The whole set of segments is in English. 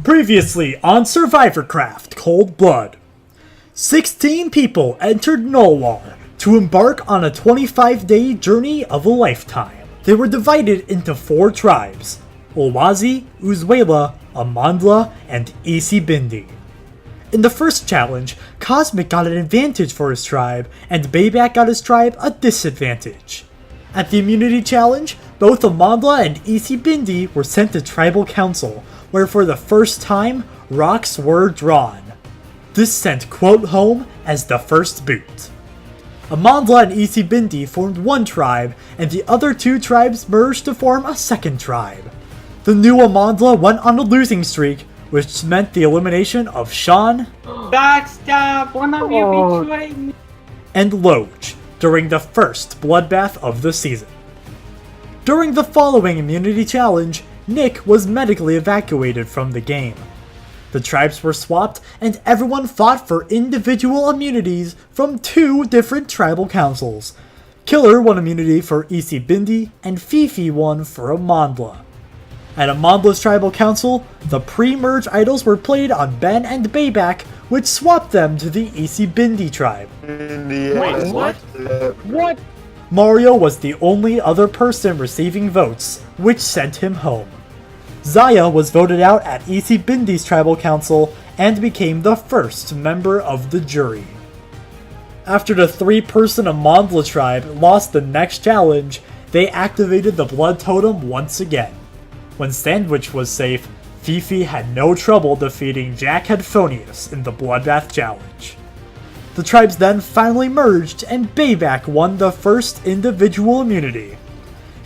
Previously on SurvivorCraft Cold Blood. 16 people entered Nolwar to embark on a 25-day journey of a lifetime. They were divided into 4 tribes: Ulwazi, Uzwela, Amandla, and Isibindi. In the first challenge, Cosmic got an advantage for his tribe, and Bayback got his tribe a disadvantage. At the immunity challenge, both Amandla and Isibindi were sent to Tribal Council, where for the first time, rocks were drawn. This sent Quote home as the first boot. Amandla and Isibindi formed one tribe, and the other 2 tribes merged to form a second tribe. The new Amandla went on a losing streak, which meant the elimination of Sean Backstab! One of you betrayed me! and Loge during the first bloodbath of the season. During the following immunity challenge, Nick was medically evacuated from the game. The tribes were swapped and everyone fought for individual immunities from 2 different tribal councils. Killer won immunity for Isibindi and Fifi won for Amandla. At Amandla's tribal council, the pre-merge idols were played on Ben and Bayback, which swapped them to the Isibindi tribe. Wait, what? What? Mario was the only other person receiving votes, which sent him home. Zaya was voted out at Isibindi's tribal council and became the first member of the jury. After the 3-person Amandla tribe lost the next challenge, they activated the blood totem once again. When Sandwich was safe, Fifi had no trouble defeating Jack Headphonius in the Bloodbath challenge. The tribes then finally merged and Bayback won the first individual immunity.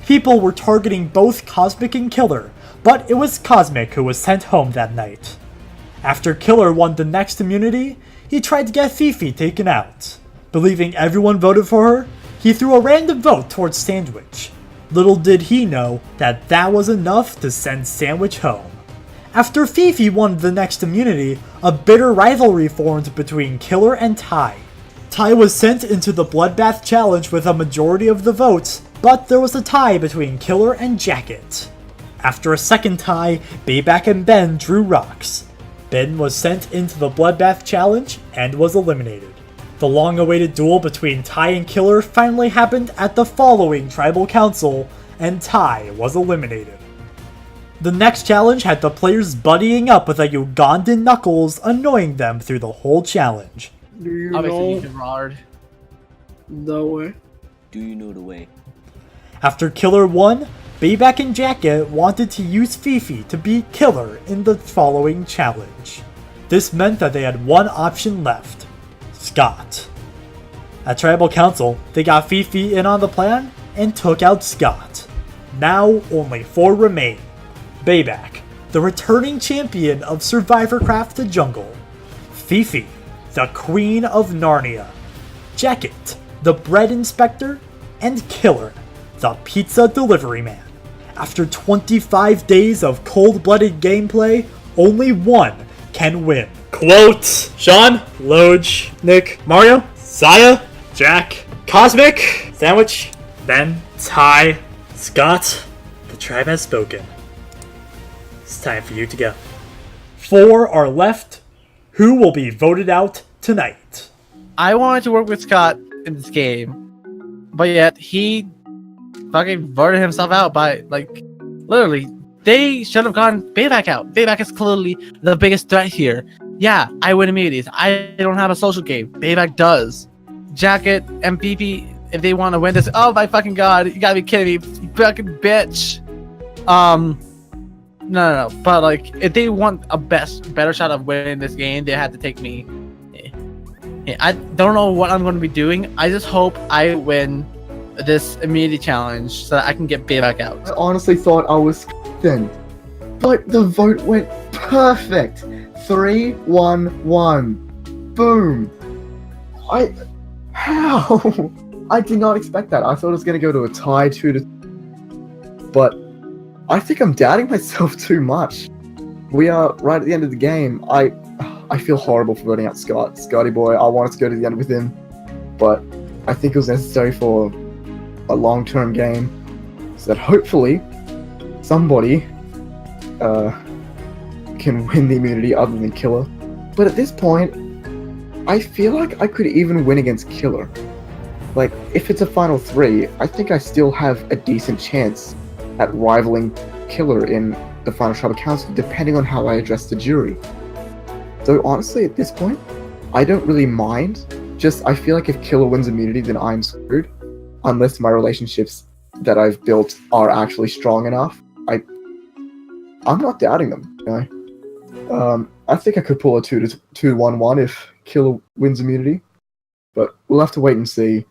People were targeting both Cosmic and Killer, but it was Cosmic who was sent home that night. After Killer won the next immunity, he tried to get Fifi taken out. Believing everyone voted for her, he threw a random vote towards Sandwich. Little did he know that that was enough to send Sandwich home. After Fifi won the next immunity, a bitter rivalry formed between Killer and Ty. Ty was sent into the Bloodbath challenge with a majority of the votes, but there was a tie between Killer and Jacket. After a second tie, Bayback and Ben drew rocks. Ben was sent into the Bloodbath challenge and was eliminated. The long-awaited duel between Ty and Killer finally happened at the following tribal council, and Ty was eliminated. The next challenge had the players buddying up with a Ugandan Knuckles, annoying them through the whole challenge. Do you Obviously, know you can Rard. the way? Do you know the way? After Killer won, Bayback and Jacket wanted to use Fifi to beat Killer in the following challenge. This meant that they had one option left: Scott. At Tribal Council, they got Fifi in on the plan and took out Scott. Now only 4 remain: Bayback, the returning champion of SurvivorCraft the Jungle; Fifi, the Queen of Narnia; Jacket, the Bread Inspector; and Killer, the Pizza Delivery Man. After 25 days of cold-blooded gameplay, only one can win. Quote: Sean, Loge, Nick, Mario, Zaya, Jack, Cosmic, Sandwich, Ben, Ty, Scott. The tribe has spoken. It's time for you to go. 4 are left. Who will be voted out tonight? I wanted to work with Scott in this game, but yet he fucking voted himself out by, literally, they should have gotten Bayback out. Bayback is clearly the biggest threat here. Yeah, I win immunities. I don't have a social game. Bayback does. Jacket and PP, if they want to win this, oh my fucking god, you gotta be kidding me, you fucking bitch. No. But if they want a better shot of winning this game, they had to take me. I don't know what I'm going to be doing. I just hope I win this immunity challenge so that I can get Bayback out. I honestly thought I was then, but the vote went perfect. 3-1-1. Boom. How? I did not expect that. I thought it was going to go to a tie 2-2. But I think I'm doubting myself too much. We are right at the end of the game. I feel horrible for voting out Scott. Scotty boy, I wanted to go to the end with him. But I think it was necessary for a long-term game, so that hopefully somebody can win the immunity other than Killer. But at this point, I feel like I could even win against Killer. Like, if it's a final 3, I think I still have a decent chance at rivaling Killer in the final tribal council, depending on how I address the jury. So honestly, at this point, I don't really mind. Just, I feel like if Killer wins immunity, then I'm screwed. Unless my relationships that I've built are actually strong enough. I'm not doubting them, you know? I think I could pull a 2-1-1 if Killer wins immunity. But we'll have to wait and see.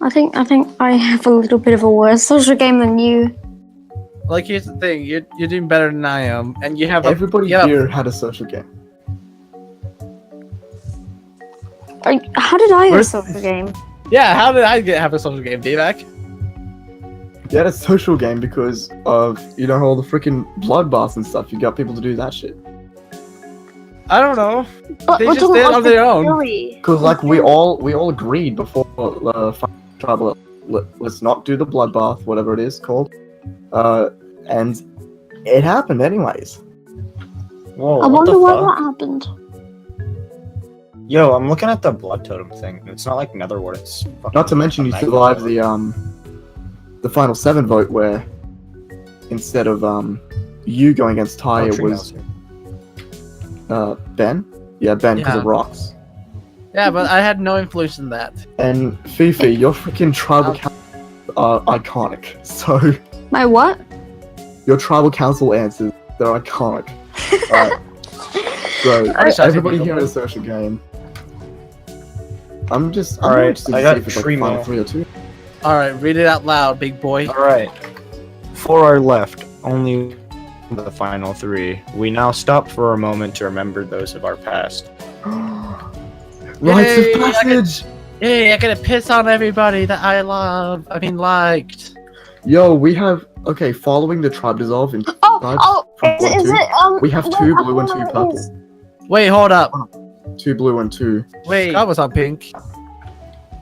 I think I have a little bit of a worse social game than you. Like, here's the thing: you're doing better than I am, and you have Everybody you have- here had a social game. How did I have a Where's- social game? Yeah, how did I have a social game, Bayback? You had a social game because of, you know, all the freaking bloodbaths and stuff. You got people to do that shit. I don't know. But They we're just talking did it about on the their own. jury. Because, like, we all agreed before tribal, let's not do the bloodbath, whatever it is called. And it happened anyways. Whoa, I what the wonder why fuck? that happened. Yo, I'm looking at the blood totem thing. It's not like Netherward. It's fucking Not to mention you Magma. survived the final 7 vote where instead of you going against Ty, Oh, it Tree was Mouse. Ben. Yeah, Ben because Yeah. of rocks. Yeah, but I had no influence in that. And Fifi, your freaking tribal Oh. council are iconic. So My what? your tribal council answers, they're iconic. Right. So I wish I could everybody be here the has a social game. I'm Alright, interested to I see got if it's like Tree final Mail. 3 or 2. All right, read it out loud, big boy. Alright. 4 are left. Only the final 3. We now stop for a moment to remember those of our past. Rites Yay, of I passage! Hey, I gotta piss on everybody that I liked. Yo, we have following the tribe dissolve in Oh, from is 1 it? to 2. We have wait, 2 I blue and don't 2 know what it purple. is. Wait, hold up. 2 blue and 2. Wait, Scott was on pink,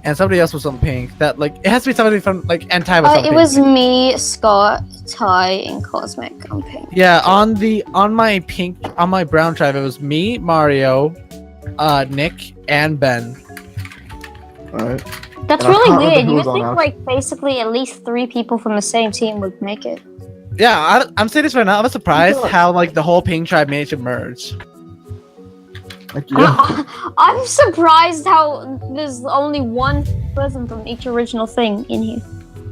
and somebody else was on pink. That like it has to be somebody from like Anti was on It pink. was me, Scott, Ty, and Cosmic on pink. Yeah, on my brown tribe, it was me, Mario, Nick, and Ben. Alright. That's And I really can't remember weird. who You was would on think our- like basically at least 3 people from the same team would make it. Yeah, I'm saying this right now. I'm surprised Yeah. how like the whole pink tribe managed to merge. Like, yeah. I'm surprised how there's only one person from each original thing in here.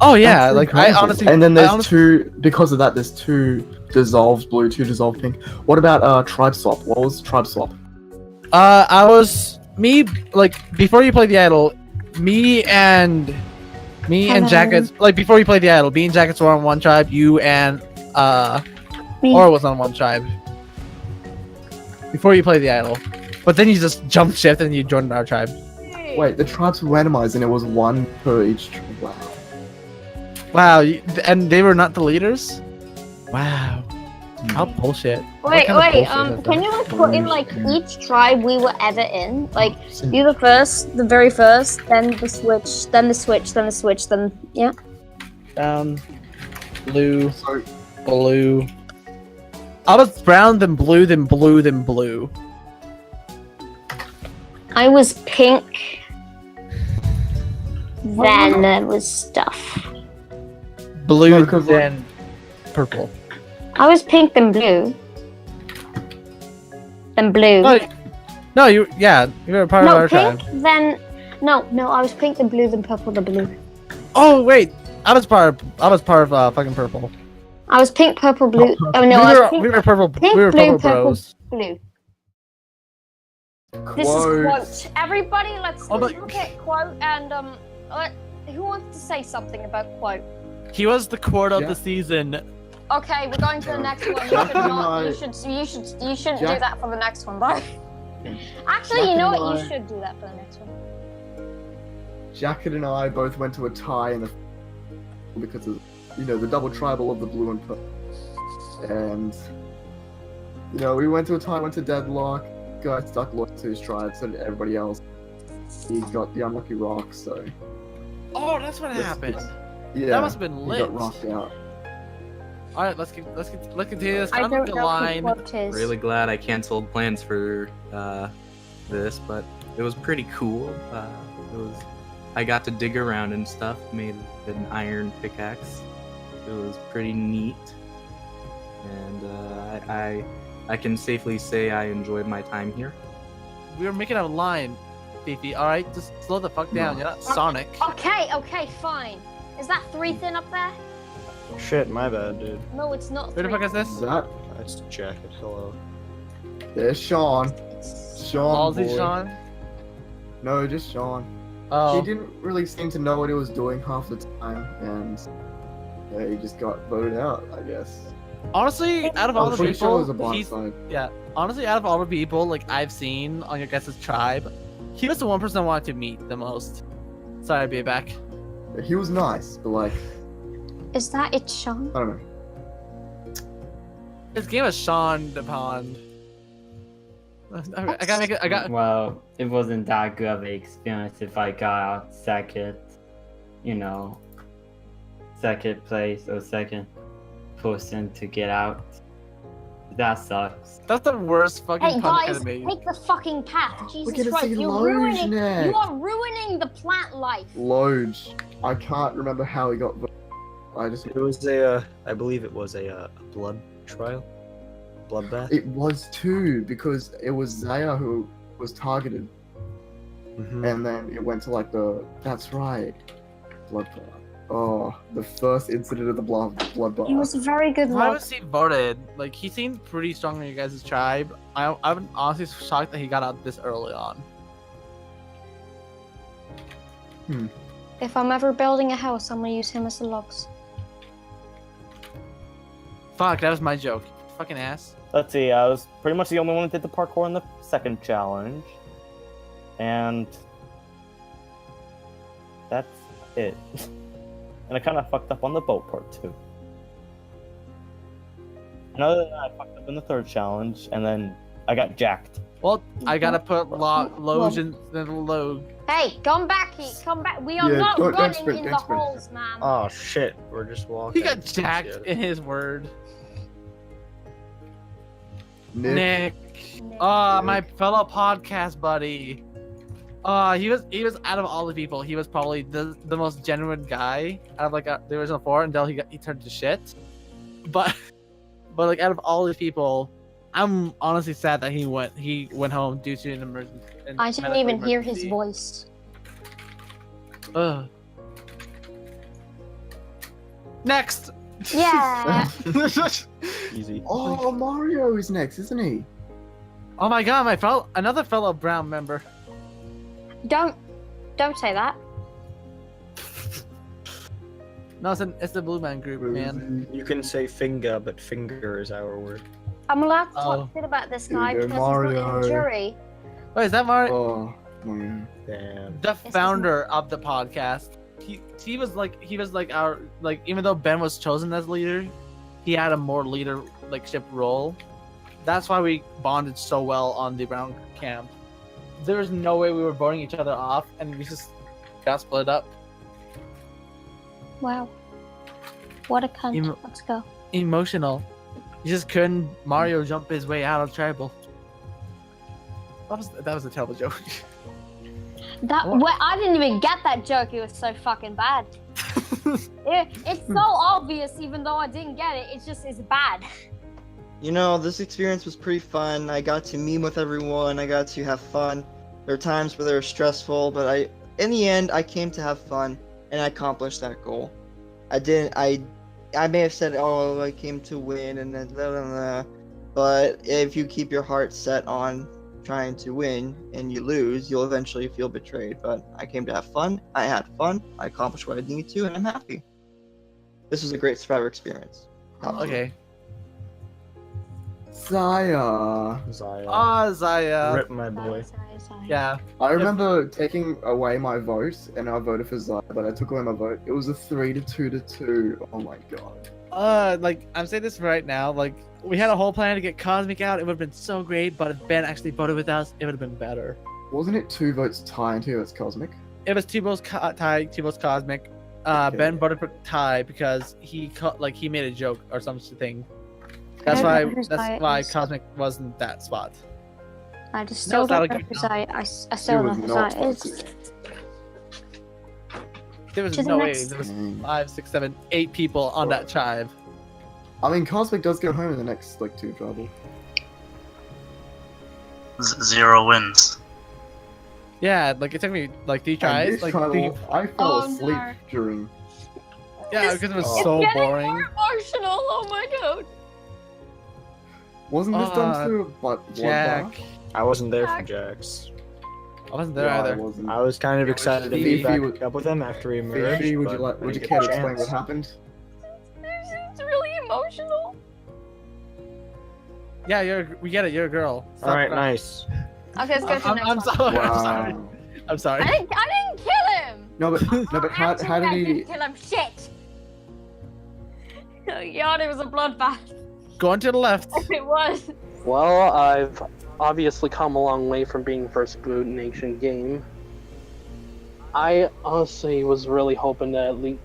Oh yeah, That's like I incredible. honestly. And then I there's honestly- 2 because of that. There's 2 dissolved blue, 2 dissolved pink. What about tribe swap? What was tribe swap? I was me like before you play the idol, me and Hello. Jackets like before you play the idol, me and Jackets were on one tribe, you and Me. Aura was on one tribe. Before you play the idol. But then you just jumped shift and you joined our tribe. Wait, the tribes were randomized and it was 1 per each tribe. Wow. Wow, and they were not the leaders? Wow. How bullshit. What Wait, kind of wait, bullshit is can that? you like put in like each tribe we were ever in? Like you the first, the very first, then the switch, then the switch, then the switch, then yeah. Brown, blue, So, blue. I was brown, then blue, then blue, then blue. I was pink. Then there was stuff. Blue No, 'cause, like- then purple. I was pink, then blue. Then blue. No, you were a part of No, our pink, tribe. then... No, I was pink, then blue, then purple, then blue. Oh wait, I was part of fucking purple. I was pink, purple, blue. Oh no, I was pink, we were purple. pink, we were blue, purple bros. blue. This is quote. Everybody, let's Oh, but- look at quote and who wants to say something about quote? He was the quote of Yeah. the season. Okay, we're going to the next one. You Jack should and not. I- You shouldn't do Jack- that for the next one, though. Actually, Jack you know and what? You I- should do that for the next one. Jacket and I both went to a tie in the because of the double tribal of the blue and purple. And we went to a tie, went to deadlock. Guy stuck loyal to his tribe, so did everybody else. He got the unlucky rock, so Oh, that's what happened. yeah, That must have been he lit. got rocked out. All right, let's continue this. I Kind don't of the know line. who quote is. Really glad I canceled plans for this, but it was pretty cool. I got to dig around and stuff, made an iron pickaxe. It was pretty neat, and I can safely say I enjoyed my time here. We were making a line, Fifi. All right, just slow the fuck down. You're not Sonic. Okay, fine. Is that 3 thin up there? Shit, my bad, dude. No, it's not. Who the 3. fuck is this? That That's Jacket. Hello. there's Sean. Sean. Halsey boy. Sean. No, just Sean. Oh, He didn't really seem to know what he was doing half the time, and he just got voted out, I guess. honestly, out of all I'm the pretty sure it was a people, he's blindside. honestly out of all the people like I've seen on your guys' tribe, he was the one person I wanted to meet the most. Sorry, I'll be back. He was nice, but like, Is that it, Sean? I don't know. This game is Sean the Pond. I gotta make it. I got. Well, it wasn't that good of an experience if I got out second, second place or second person to get out. That sucks. That's the worst fucking Hey pun I guys, could've made. take the fucking path. We're Jesus gonna Christ, see you're Loge ruining. next. You are ruining the plant life. Loge. I can't remember how he got voted. I just. It was I believe it was a blood trial, bloodbath. It was too, because it was Zaya who was targeted, and then it went to like that's right, bloodbath. Oh, the first incident of the bloodbath. He was a very good Why log. was he voted? Like he seemed pretty strong in your guys' tribe. I'm honestly shocked that he got out this early on. If I'm ever building a house, I'm gonna use him as the logs. Fuck, that was my joke. Fucking ass. Let's see, I was pretty much the only one that did the parkour in the second challenge. And that's it. And I kind of fucked up on the boat part too. And other than that, I fucked up in the third challenge, and then I got jacked. Well, I gotta put Loge in the Logue. Hey, come back here. Come back. We are Yeah, not don't running sprint, in don't the sprint. holes, man. Oh shit, we're just walking. He got jacked in his word. Nick. Nick. My fellow podcast buddy. He was out of all the people, he was probably the most genuine guy out of like the original 4 until he turned to shit. But like out of all the people, I'm honestly sad that he went home due to an emergency. I didn't even hear his voice. Ugh. Next. Yeah. Easy. Oh, Mario is next, isn't he? Oh my god, another fellow Brown member. Don't say that. No, it's the Blue Man group, man. You can say finger, but finger is our word. I'm allowed to Oh. talk shit about this Here we guy go, because he's not in Mario. the jury. Wait, is that Mario? Oh, Mario. Damn. The founder of the podcast. He was like our even though Ben was chosen as leader, he had a more leadership role. That's why we bonded so well on the Brown camp. There was no way we were voting each other off, and we just got split up. Wow. What a cunt. Emo- Let's go. Emotional. You just couldn't Mario jump his way out of tribal. That was a terrible joke. I didn't even get that joke. It was so fucking bad. It's so obvious, even though I didn't get it. It's bad. You know, this experience was pretty fun. I got to meme with everyone. I got to have fun. There were times where they were stressful, but in the end, I came to have fun, and I accomplished that goal. I may have said, oh, I came to win, and then blah, blah, blah. But if you keep your heart set on trying to win and you lose, you'll eventually feel betrayed. But I came to have fun. I had fun. I accomplished what I needed to, and I'm happy. This was a great Survivor experience. Okay. Zaya. Zaya. Rip my boy. Yeah. I remember taking away my vote, and I voted for Zaya, but I took away my vote. It was a 3-2 to 2. Oh my god. Like, I'm saying this right now, like, we had a whole plan to get Cosmic out. It would have been so great, but if Ben actually voted with us, it would have been better. Wasn't it 2 votes tie and 2 votes Cosmic? It was 2 votes tie, 2 votes Cosmic. Okay. Ben voted for tie because he made a joke or something. That's why Cosmic wasn't that spot. I just still No, don't know it's who not I still don't know who not is. There was To the no way. next- There was 5, 6, 7, 8 people on that chive. I mean, Cosmic does go home in the next, like, 2 tribal. 0 wins. Yeah, like it took me like 3 And tries. this Like tribal, I fell Oh, asleep no. during... yeah, because it was It's so getting boring. more emotional. Oh my god. Wasn't this done to, but Jack. I wasn't there for Jax. I wasn't there Yeah, I either. wasn't. I was kind of excited to be Fifi back would- up with him after he emerged. Fifi, would but you didn't care to get a explain what chance. happened? It's really emotional. Yeah, we get it. You're a girl. Stop All right, crying. nice. Okay, let's go to the next I'm one. sorry. I'm sorry. Wow. I'm sorry. I didn't kill him. No, but how did I he... didn't kill him. Shit. Oh god, it was a bloodbath. Going to the left. It was. Well, I've obviously come a long way from being first boot nation game. I honestly was really hoping to at least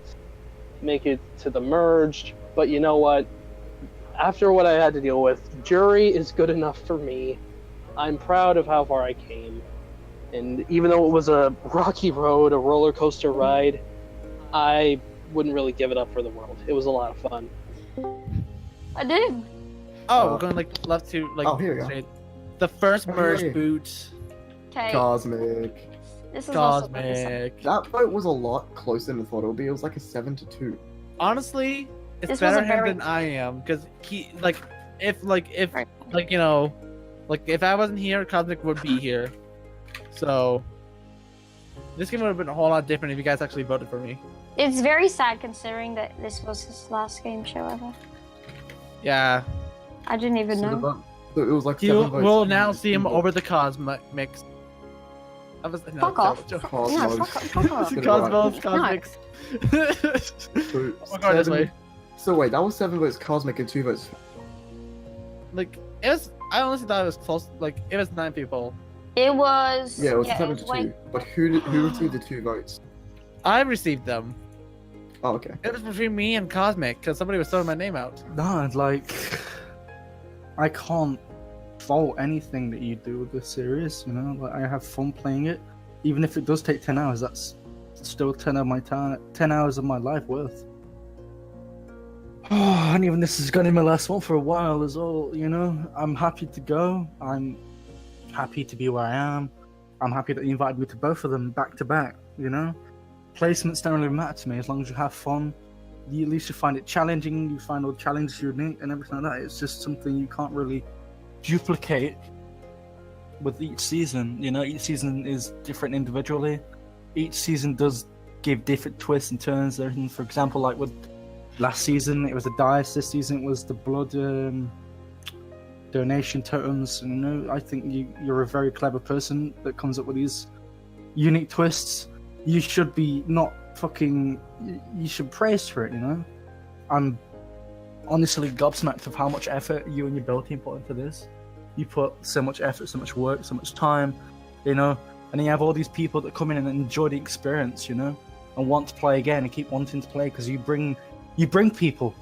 make it to the merged, but you know what? After what I had to deal with, jury is good enough for me. I'm proud of how far I came. And even though it was a rocky road, a roller coaster ride, I wouldn't really give it up for the world. It was a lot of fun. I did. Oh, we're going like left to like. Oh, here we go. straight. The first Oh, merge yeah. boot. Okay. Cosmic. This is also Cosmic. That vote was a lot closer than I thought it would be. It was like a 7-2. Honestly, it's This was better a him very- than I am because he like if Right. you know, like if I wasn't here, Cosmic would be here. So this game would have been a whole lot different if you guys actually voted for me. It's very sad considering that this was his last game show ever. Yeah, I didn't even So, know. so it was like you 7 votes. will now see him over the Cosmic mix. I was, no, Fuck off. joke. Cosmos. No, fuck off. Get it Cosmos, right. Cosmics. So, I'm going this 7 way. So wait, that was 7 votes Cosmic and 2 votes. Like it was, I honestly thought it was close. Like it was 9 people. It was. Yeah, it was 7 to 2. like- But who received the 2 votes? I received them. Oh, okay. It was between me and Cosmic because somebody was throwing my name out. No, like I can't fault anything that you do with this series. You know, like I have fun playing it, even if it does take 10 hours. That's still 10 of my time, 10 hours of my life worth. Oh, and even this is going to be my last one for a while as well. You know, I'm happy to go. I'm happy to be where I am. I'm happy that you invited me to both of them back to back. You know, placements don't really matter to me as long as you have fun. You, at least you find it challenging, you find all the challenges unique and everything like that. It's just something you can't really duplicate with each season. You know, each season is different individually. Each season does give different twists and turns. And for example, like with last season, it was the dice. This season, it was the blood donation totems. And, you know, I think you're a very clever person that comes up with these unique twists. You should be not fucking, you should praise for it, you know? I'm honestly gobsmacked of how much effort you and your build team put into this. You put so much effort, so much work, so much time, you know? And then you have all these people that come in and enjoy the experience, you know? And want to play again and keep wanting to play because you bring people.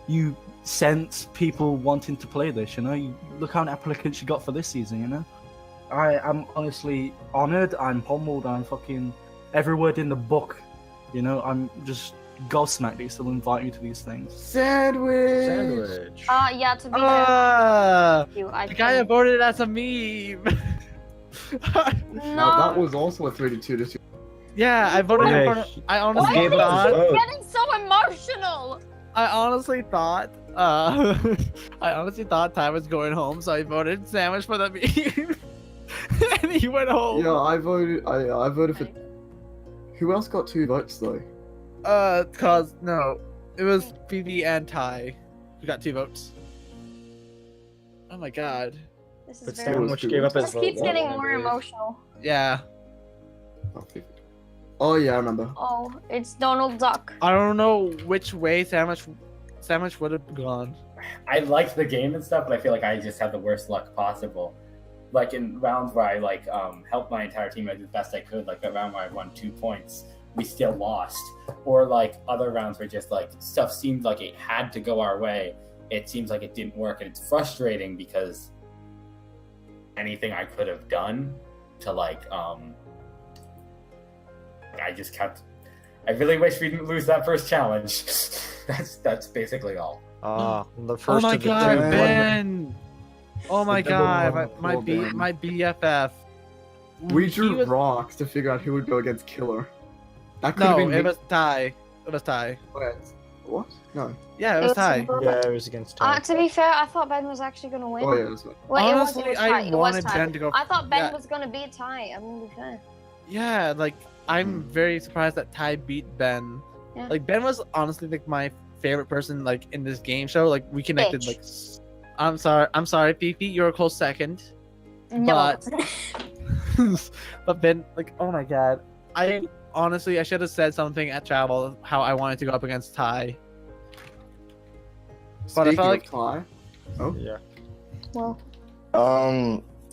You sense people wanting to play this, you know? You look how many applicants you got for this season, you know? I am honestly honored. I'm humbled. I'm fucking every word in the book. You know, I'm just gobsmacked they still invite me to these things. Sandwich. Yeah, to be fair, The guy I voted as a meme. Now that was also a 3-2. Yeah, I voted in front of, I honestly Why are thought. you getting so emotional? I honestly thought. I honestly thought Ty was going home, so I voted Sandwich for the meme. And he went home. Yeah, I voted for. Who else got 2 votes though? Cause no, it was Phoebe and Ty who got 2 votes. Oh my god. This is But very. Sandwich gave up his This vote. keeps getting I more believe. emotional. Yeah. Oh yeah, I remember. Oh, it's Donald Duck. I don't know which way Sandwich would have gone. I liked the game and stuff, but I feel like I just had the worst luck possible. Like in rounds where I helped my entire team, I did the best I could. Like that round where I won 2 points, we still lost. Or like other rounds where just like stuff seemed like it had to go our way. It seems like it didn't work, and it's frustrating because anything I could have done to I just kept. I really wish we didn't lose that first challenge. That's basically all. The Oh first my of the god, two. Ben! Oh my The god, number my one poor Ben. my BFF. We He drew was- rocks to figure out who would go against Killer. That could No, have been it was Ty. It was Ty. What? No. Yeah, it was Ty. Yeah, it was against Ty. To be fair, I thought Ben was actually gonna win. Oh yeah, that's right. Wait, Honestly, it was I tie. It was wanted tie. Ben to go- I thought Ben yeah. was gonna beat Ty. I'm gonna be fair. Yeah, like I'm very surprised that Ty beat Ben. Yeah. Like Ben was honestly like my favorite person like in this game show. Like we connected Bitch. like I'm sorry, Fifi, you're a close second. No. But but Ben, like, oh my god. I honestly I should have said something at travel how I wanted to go up against Ty. But I Speaking felt like of Ty, oh yeah. Well,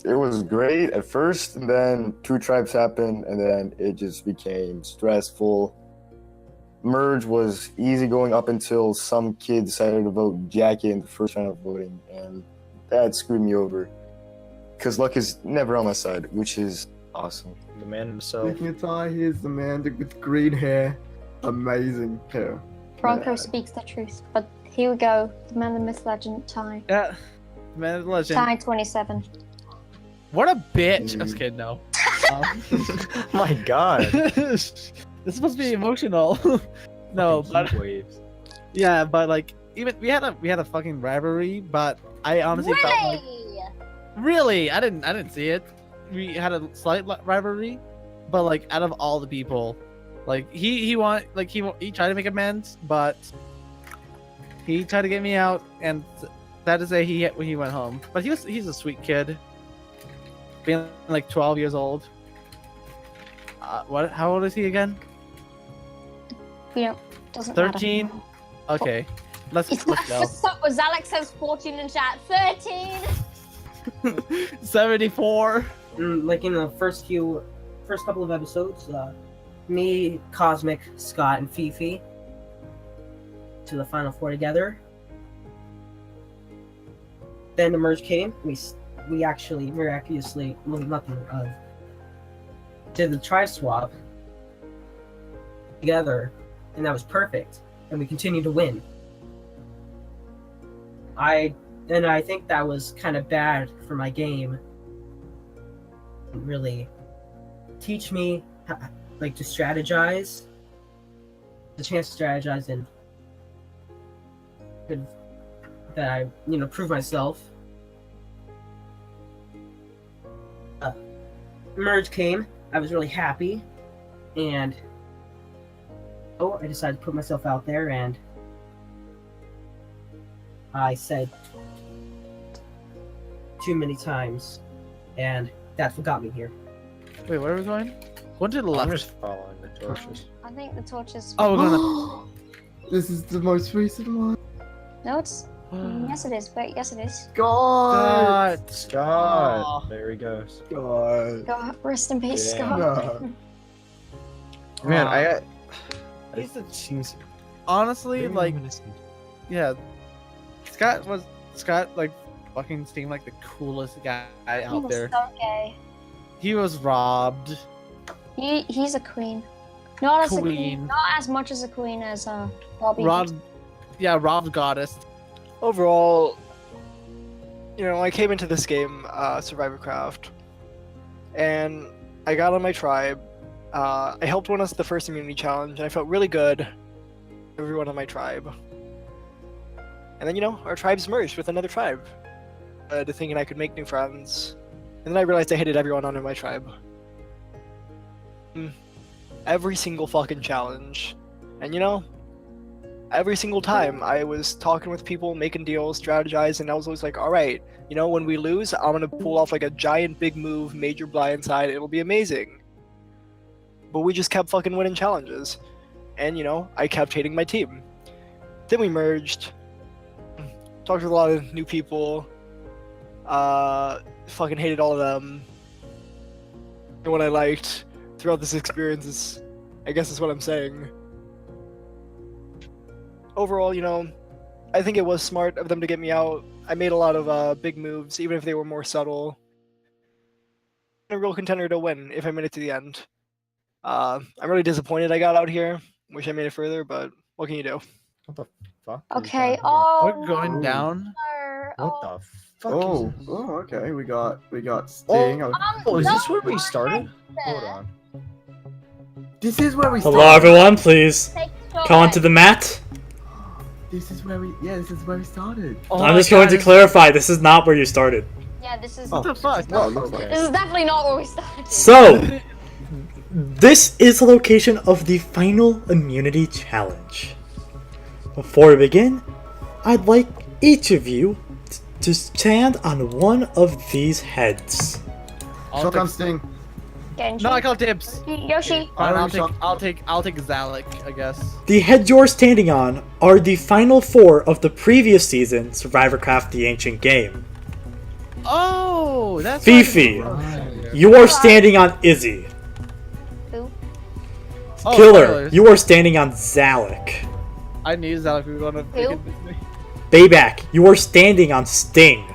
It was great at first, and then 2 tribes happened, and then it just became stressful. Merge was easy going up until some kid decided to vote Jackie in the first round of voting, and that screwed me over. Because luck is never on my side, which is awesome. The man himself. speaking of Ty, here's the man with green hair, amazing hair. Bronco Yeah. speaks the truth. But here we go. The man, the myth, legend, Ty. yeah, man of the legend. Ty 27. What a bitch. I'm just kidding, no. My god. This is supposed to be emotional. No, Fucking but heat waves. yeah, but like even we had a fucking rivalry, but I honestly felt like really I didn't see it. We had a slight rivalry, but like out of all the people, like he tried to make amends, but he tried to get me out, and sad to say he went home. But he's a sweet kid, being like 12 years old. How old is he again? You know, doesn't 13. matter. Okay, let's go. Was Alex says 14 in chat. 13. 74. Like in the first couple of episodes, me, Cosmic, Scott, and Fifi to the final 4 together. Then the merge came. We actually miraculously, well, nothing did the tribe swap together, and that was perfect. And we continued to win. I think that was kind of bad for my game. Really teach me how, like, to strategize. The chance to strategize and that I prove myself. Merge came. I was really happy, and I decided to put myself out there, and I said too many times, and that's what got me here. Wait, where are we going? Going to the left. I'm just following the torches. I think the torches. Oh, we're gonna. This is the most recent one. No, it's. Yes, it is. But yes, it is. God. Scott. There he goes. God. God, rest in peace, Yeah. Scott. Man, He's a- seems honestly very like reminiscent. yeah. Scott like fucking seemed like the coolest guy He out was there. so gay. He was robbed. He's a queen. Not as a Queen. queen. Not as much as a queen as Bobby. Robbed. Yeah, robbed goddess. Overall, you know, I came into this game, SurvivorCraft, and I got on my tribe. I helped win us the first immunity challenge, and I felt really good. Everyone on my tribe. And then, you know, our tribes merged with another tribe. To thinking I could make new friends. And then I realized I hated everyone on my tribe. Every single fucking challenge. And you know, every single time I was talking with people, making deals, strategizing, and I was always like, alright, you know, when we lose, I'm gonna pull off like a giant big move, major blindside, it'll be amazing. But we just kept fucking winning challenges. And you know, I kept hating my team. Then we merged. Talked with a lot of new people. Fucking hated all of them. And what I liked throughout this experience is, I guess is what I'm saying. Overall, you know, I think it was smart of them to get me out. I made a lot of big moves, even if they were more subtle. I'm a real contender to win if I made it to the end. I'm really disappointed I got out here. Wish I made it further, but what can you do? What the fuck? Okay. Oh. We're going down. What the fuck? Oh, okay. We got Sting. Oh, is this where we started? Hold on. This is where we Hello, started. everyone. Please come onto the mat. This is where we started. I'm just going to clarify. This is not where you started. Yeah, this is. What the fuck? No, it looks like This is definitely not where we started. So, this is the location of the final immunity challenge. Before we begin, I'd like each of you to stand on one of these heads. Shotgun Sting. Genji. No, I call dibs. Yoshi. Fine, I'll take Zalek, I guess. The heads you're standing on are the final four of the previous season SurvivorCraft The Ancient Game. Oh, that's Fifi, right. you are standing on Izzy. Who? Oh, Killer, spoilers. you are standing on Zalek. I knew Zalek was gonna Who? Bayback, you are standing on Sting.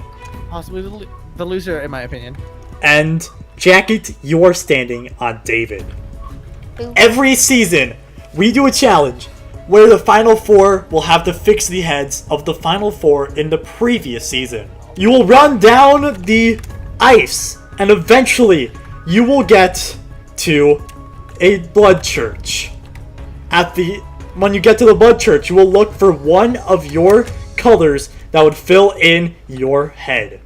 Possibly the loser, in my opinion. And Jacket, you are standing on David. Who? Every season, we do a challenge where the final four will have to fix the heads of the final four in the previous season. You will run down the ice, and eventually you will get to a blood church. When you get to the blood church, you will look for one of your colors that would fill in your head.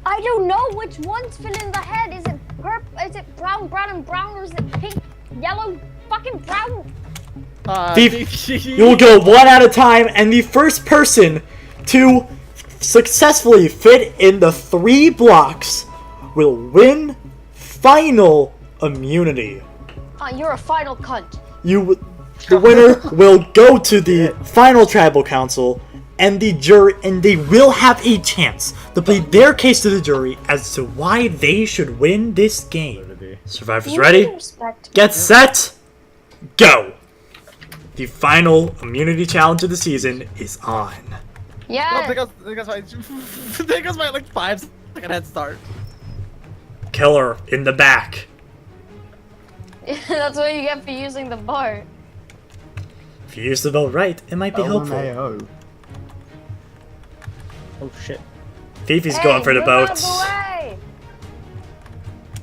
I don't know which ones fill in the head. Is it purple? Is it brown, and brown, or is it pink, yellow, fucking brown? You will go one at a time, and the first person to successfully fit in the 3 blocks will win final immunity. You're a final cunt. The winner will go to the final tribal council, and the jury, and they will have a chance to plead their case to the jury as to why they should win this game. Survivors ready? Get set, go! The final immunity challenge of the season is on. Yeah. There goes my like 5-second head start. Killer in the back. That's what you get for using the bar. If you use the vote right, it might be helpful. Oh shit. Fifi's going for the move out boat. of the way.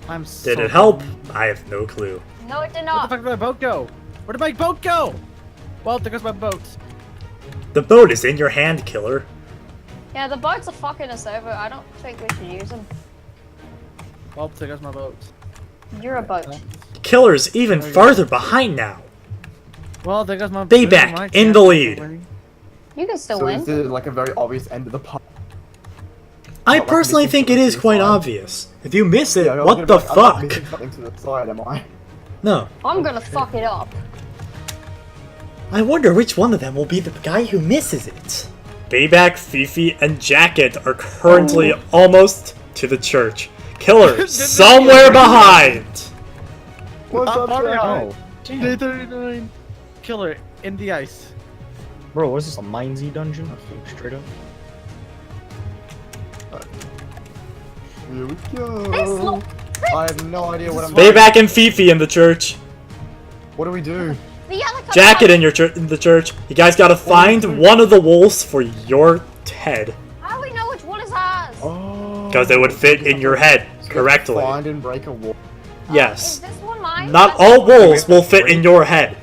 I'm so Did it help? I have no clue. No, it did Where the not. fuck did my boat go? Where did my boat go? Well, there goes my boat. The boat is in your hand, Killer. Yeah, the boats are fucking us over. I don't think we should use them. Well, there goes my boat. You're a boat. Killer's even farther behind now. Well, there goes my Bayback in the lead. You can still So win. is it like a very obvious end of the pot? I personally think it is quite obvious. If you miss it, Yeah, I'm what gonna the be like, I'm not fuck? missing something to the side, am I? No. I'm gonna fuck it up. I wonder which one of them will be the guy who misses it. Bayback, Fifi, and Jacket are currently almost to the church. Killer, somewhere behind! What's up, Oh, Jack? Day 39. Killer in the ice. Bro, what's this, a Mindsy dungeon? Straight up. Here we This go. I have no idea what I'm doing. Bayback and Fifi in the church. What do we do? The yellow color Jacket in in the church. You guys gotta find one of the wolves for your head. How do we know which one is ours? Oh. Because it would fit in your head correctly. Find and break a wall. Yes. Is this one mine? Not all wolves will fit in your head.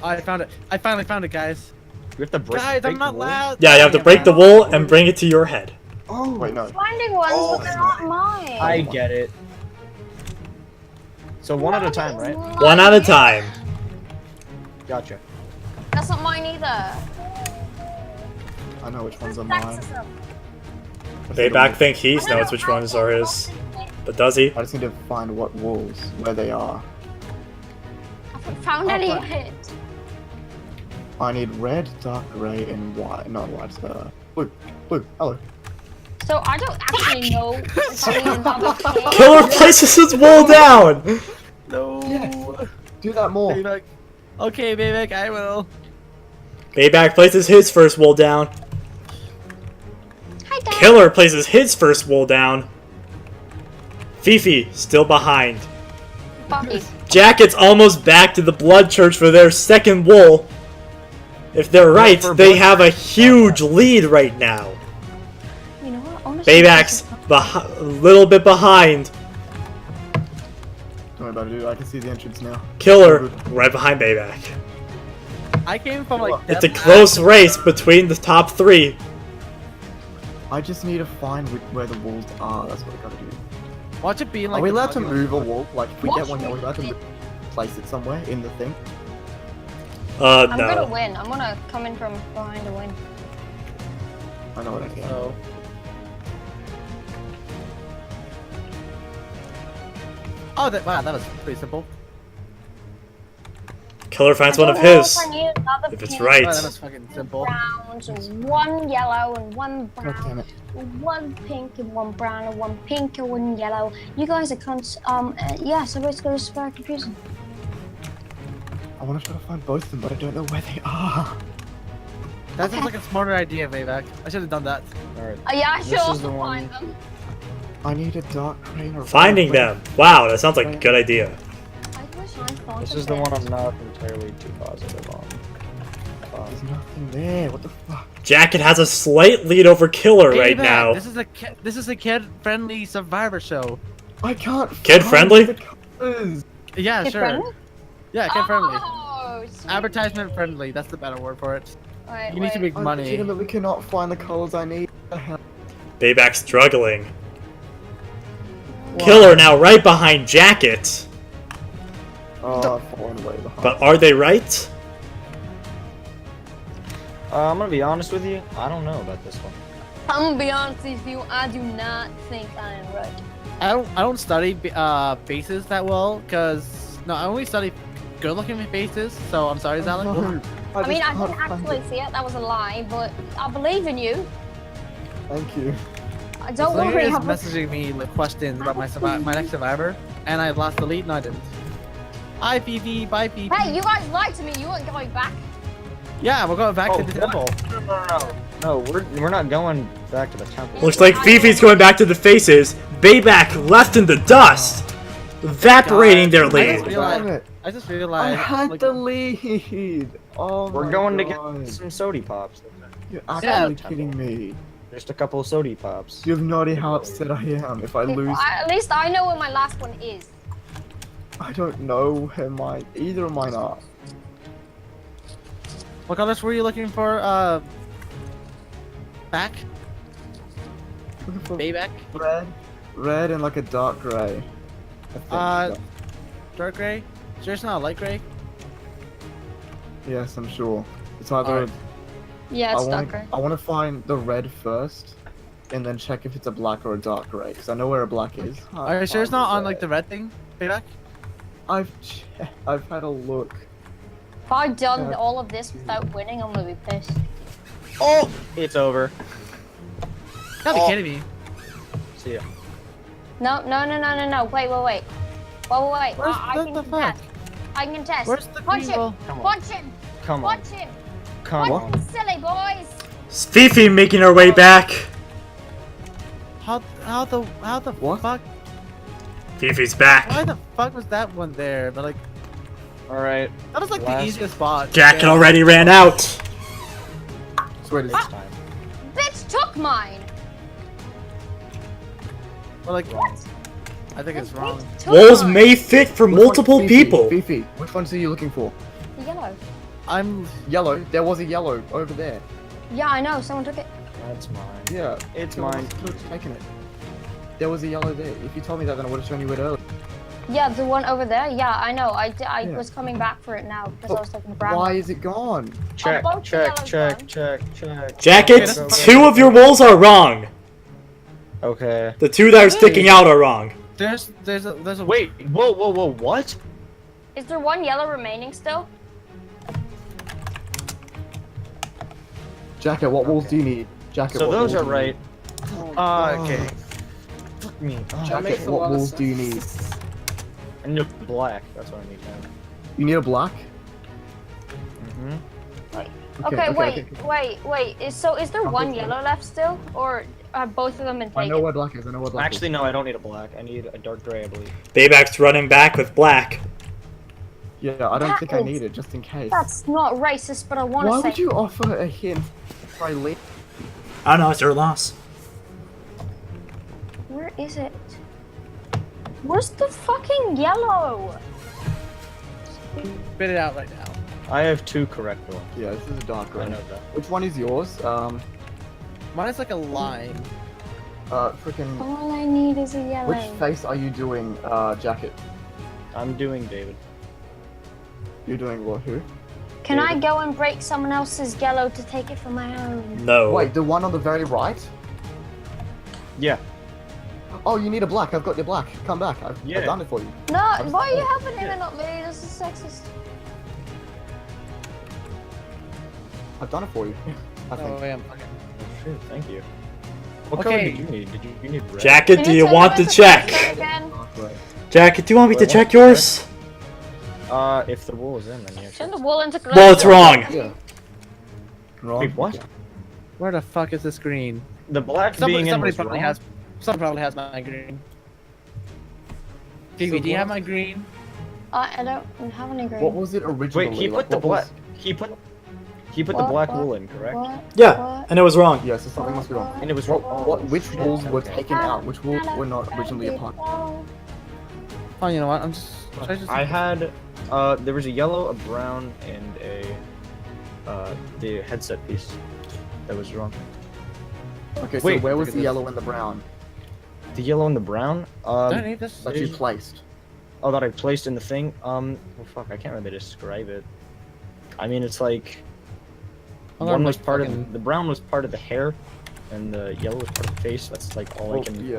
I found it. I finally found it, guys. We have to break. Guys, I'm not loud. Yeah, you have to break the wool and bring it to your head. Oh, wait, no. Finding ones, but they're not mine. I get it. So one at a time, right? One at a time. Gotcha. That's not mine either. I know which ones are mine. Bayback think he knows which ones are his. But does he? I just need to find what wolves, where they are. I haven't found any yet. I need red, dark gray, and white. Not white, blue. Blue, hello. So I don't actually know if I need another kid. Killer places his wool down! No. Yes. Do that more. Bayback. Okay, Bayback, I will. Bayback places his first wool down. Hi, Dad. Killer places his first wool down. Fifi, still behind. Bucky. Jacket's almost back to the Blood Church for their second wool. If they're right, they have a huge lead right now. You know what? Bayback's a little bit behind. Don't worry about it, dude. I can see the entrance now. Killer right behind Bayback. I came from like. It's a close race between the top three. I just need to find where the walls are. That's what I gotta do. Watch it be like. Are we allowed to move a wall? Like, if we get one, are we allowed to place it somewhere in the thing? I'm no. gonna win. I'm gonna come in from behind to win. I know what I can. Oh. Oh, wow, that was pretty simple. Killer finds one of his. If it's right. Oh, that was fucking simple. Browns, and one yellow, and one God damn brown, it. one pink, and one brown, and one pink, and one yellow. You guys are cunts. Yeah, so it's gonna be very confusing. I want to try to find both of them, but I don't know where they are. That sounds like a smarter idea, Bayback. I should have done that. Alright. Yeah, I should This is also the one. find them. I need a dark green or Finding them. Wow, that sounds like a good idea. I wish I found This is the one I'm not entirely too positive on. There's nothing there. What the fuck? Jacket has a slight lead over Killer right Bayback, now. This is a kid-friendly Survivor show. I can't. Kid friendly? The colors. Yeah, Kid sure. friendly? Yeah, kid-friendly. Oh, sweet. Advertisement friendly. That's the better word for it. Wait, You need to make I money. legitimately cannot find the colors I need. What the hell? Bayback struggling. Killer now right behind Jacket. Oh, I've fallen way behind. But are they right? I'm gonna be honest with you. I don't know about this one. I'm gonna be honest with you. I do not think I am right. I don't study faces that well, cause no, I only study good-looking faces. So I'm sorry, Zalek. No, I mean, I just didn't can't find actually see it. That was a lie, but I believe in you. Thank you. Don't worry. He's I'm messaging me with questions about my next survivor, and I lost the lead, and I didn't. Hi, Fifi. Bye, Fifi. Hey, you guys lied to me. You weren't going back. Yeah, we're going back to the temple. No, we're not going back to the temple. Looks like Fifi's going back to the faces. Bayback left in the dust, evaporating their lead. I just realized. I had the lead. Oh We're my going to God. get some sody pops. You're absolutely kidding me. Just a couple of sody pops. You have no idea how upset I am if I lose. At least I know where my last one is. I don't know where either of mine are. What colors were you looking for? Back? Looking for Bayback? red and like a dark gray. I think. Dark gray? Sure, it's not a light gray? Yes, I'm sure. It's either. Alright. Yeah, it's dark gray. I want to find the red first, and then check if it's a black or a dark gray, because I know where a black is. Are you sure it's not on like the red thing? Bayback? I've had a look. If I'd done all of this without winning, I'm gonna be pissed. Oh! It's over. Gotta be kidding me. See ya. No. Wait. Wait. I can contest. I can contest. Where's the Punch green ball? him. Come on. Punch him. Come on. Punch him. Come Punch on. him, silly boys. Fifi making her way back. How the What? fuck? Fifi's back. Why the fuck was that one there? But like, Alright. that was like the easiest spot. Jacket already ran out. Swear this time. Bitch took mine. But like, I think it's wrong. Walls may fit for multiple people. Fifi, which ones are you looking for? The yellow. I'm yellow. There was a yellow over there. Yeah, I know. Someone took it. That's mine. Yeah, It's someone mine. else could've taken it. There was a yellow there. If you told me that, then I would have shown you it earlier. Yeah, the one over there. Yeah, I know. I Yeah. was coming back for it now because But I was taking brown. why is it gone? Check, both check, yellows check, gone. check. Jacket, two of your walls are wrong. Okay. The two that are sticking out are wrong. There's a Wait, whoa, what? Is there one yellow remaining still? Jacket, what walls do you need? Jacket, So what those walls are do you right. need? Okay. Fuck me. Jacket, what walls do you need? I need a black. That's what I need now. You need a black? Mm-hmm. Okay, wait. Is there one yellow left still, or are both of them been taken? I know what black is. I know what black Actually, no, I don't need a black. I need a dark gray, I believe. Bayback's running back with black. is. Yeah, I don't That think I is- need it, just in case. That's not racist, but I want to Why say. would you offer a hint? Try late. I don't know, it's your loss. Where is it? Where's the fucking yellow? spit it out right now. I have two correct ones. Yeah, this is a dark I gray. know that. Which one is yours? Mine's like a line. Freaking. All I need is a yellow. Which face are you doing, Jacket? I'm doing David. You're doing what? Who? Can I go and break someone else's yellow to take it for my own? No. Wait, the one on the very right? Yeah. Oh, you need a black. I've got your black. Come back. I've done it for you. No, why are you helping him and not me? This is sexist. I've done it for you. I think. Oh, yeah, okay. Sure, thank you. What Okay. color did you need? Did you need red? Jacket, do you want to check? Jacket, do you want me to check yours? If the wool is in, then yes. Turn the wool into glow. Well, it's wrong. Yeah. Wrong. Wait, what? Where the fuck is this green? The black Somebody, being in somebody was probably wrong. has. Someone probably has my green. Phoebe, do you have my green? I don't have any green. What was it originally? Wait, he put the black. He put the What? black What? wool in, correct? What? Yeah, and it was wrong. Yeah, so something must be wrong. And it was Which walls were taken out? Which walls were not originally a part? Oh, you know what? I'm just. I had there was a yellow, a brown, and a the headset piece that was wrong. Okay, so Wait, where was look at the this. yellow and the brown The yellow and the brown. Don't I need this? that you placed? Oh, that I placed in the thing. Well, fuck, I can't really describe it. I mean, it's like Hold on, one was like part fucking- of the brown was part of the hair, and the yellow was part of the face. That's like all I Oh, can. yeah.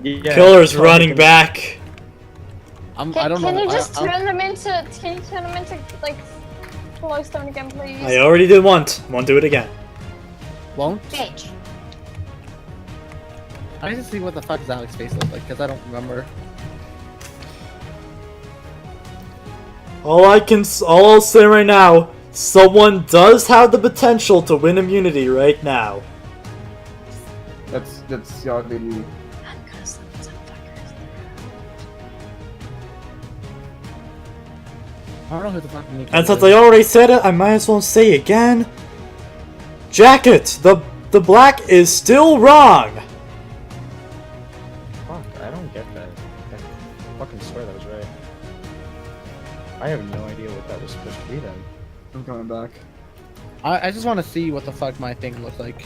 Yeah, Killer's that's all I running can- back. I Can don't know. you just I- turn them into? Can you turn them into like glowstone again, please? I already did once. Won't do it again. Won't? Bitch. I need to see what the fuck does Alex's face look like, because I don't remember. All I'll say right now, someone does have the potential to win immunity right now. That's hardly you. I don't know who the fuck Nico And since is. I already said it, I might as well say again. Jacket, the black is still wrong. Fuck, I don't get that. I fucking swear that was right. I have no idea what that was supposed to be then. I'm coming back. I just want to see what the fuck my thing looks like.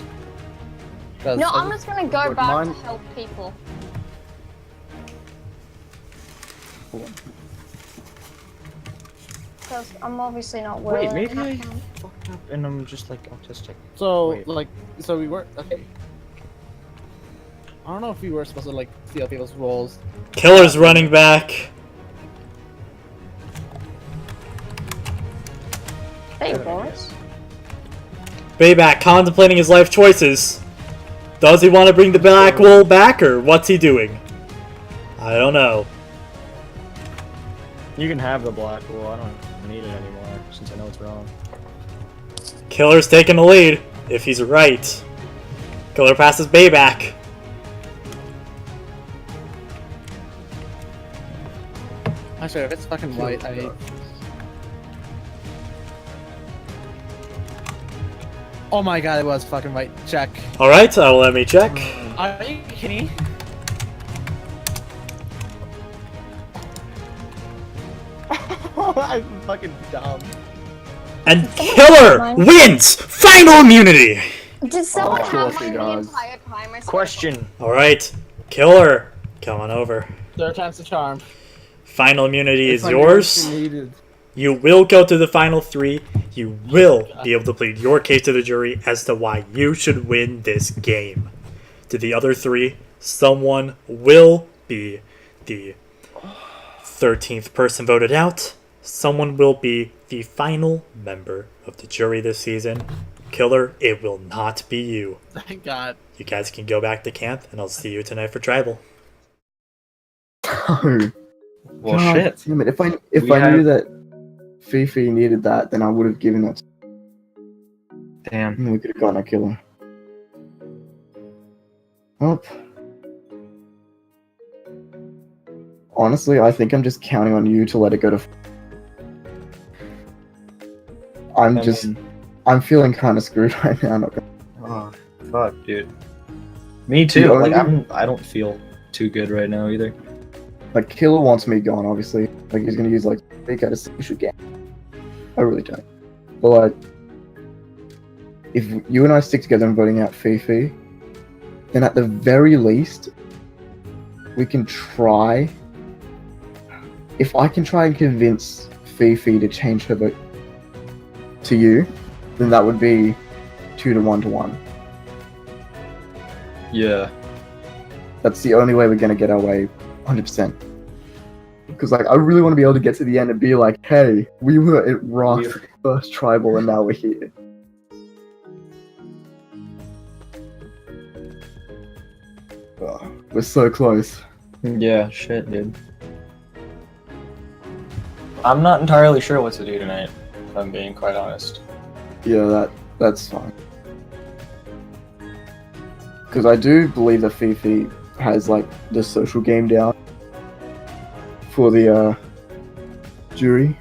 'Cause No, I I'm just gonna go Look, back mine- to help people. Because I'm obviously not willing. Wait, maybe I fucked up and I'm just like autistic. So, Wait. like, so we were okay. I don't know if we were supposed to like see how people's roles. Killer's running back. Hey, Boris. Bayback contemplating his life choices. Does he want to bring the black wool back, or what's he doing? I don't know. You can have the black wool. I don't need it anymore since I know it's wrong. Killer's taking the lead, if he's right. Killer passes Bayback. I swear, if it's fucking white, Oh my god, it was fucking white. Check. Alright, let me check. Are you kidding? I'm fucking dumb. And Killer wins final immunity! Did someone Oh, have sure, mine the guys. entire time? I swear? Question. Alright, Killer, come on over. Third time's the charm. Final immunity is If I yours. needed- You will go to the final 3. You will be able to plead your case to the jury as to why you should win this game. To the other 3, someone will be the 13th person voted out. Someone will be the final member of the jury this season. Killer, it will not be you. Thank God. You guys can go back to camp, and I'll see you tonight for tribal. Oh. Well, God shit. damn it. If I We knew that Fifi needed that, then I would have given it. Damn. And we could have gotten a killer. Well, honestly, I think I'm just counting on you to let it go to. I'm feeling kind of screwed right now. Not gonna... Oh, fuck, dude. Me too. You Like, only- I don't feel too good right now either. Like, Killer wants me gone, obviously. Like, he's gonna use, like, big at a social game. I really don't. But, like, if you and I stick together in voting out Fifi, then at the very least, we can try. If I can try and convince Fifi to change her vote to you, then that would be 2 to 1 to 1. Yeah. That's the only way we're gonna get our way, 100%. Because, like, I really want to be able to get to the end and be like, hey, we were at Ross first tribal and now we're here. Oh, we're so close. Yeah, shit, dude. I'm not entirely sure what to do tonight, if I'm being quite honest. Yeah, that's fine. Because I do believe that Fifi has, like, the social game down for the jury.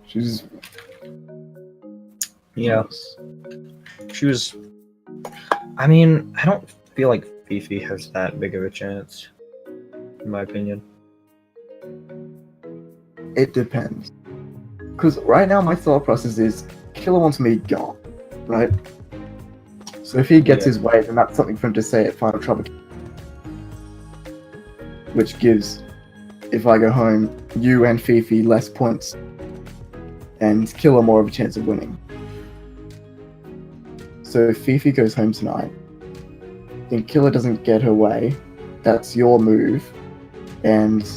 She's... Yeah. She was... I mean, I don't feel like Fifi has that big of a chance, in my opinion. It depends. Because right now my thought process is, Killer wants me gone, right? So if he gets his way, then that's something for him to say at Final Trouble. Which gives, if I go home, you and Fifi less points, and Killer more of a chance of winning. So if Fifi goes home tonight, then Killer doesn't get her way, that's your move, and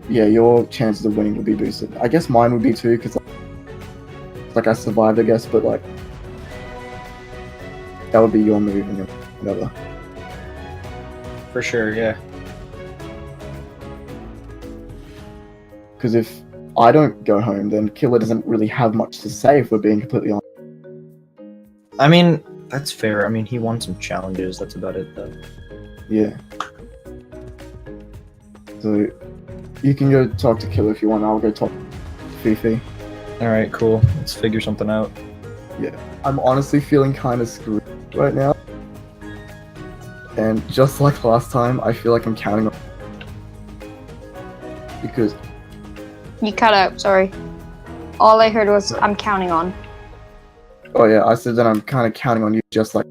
yeah, your chances of winning will be boosted. I guess mine would be too, because like I survived, I guess, but like that would be your move and whatever. For sure, yeah. Because if I don't go home, then Killer doesn't really have much to say, if we're being completely honest. I mean, that's fair. I mean, he won some challenges, that's about it, though. Yeah. So you can go talk to Killer if you want. I'll go talk to Fifi. Alright, cool. Let's figure something out. Yeah. I'm honestly feeling kind of screwed right now. And just like last time, I feel like I'm counting on... Because... You cut out, sorry. All I heard was, I'm counting on. Oh yeah, I said that I'm kind of counting on you just like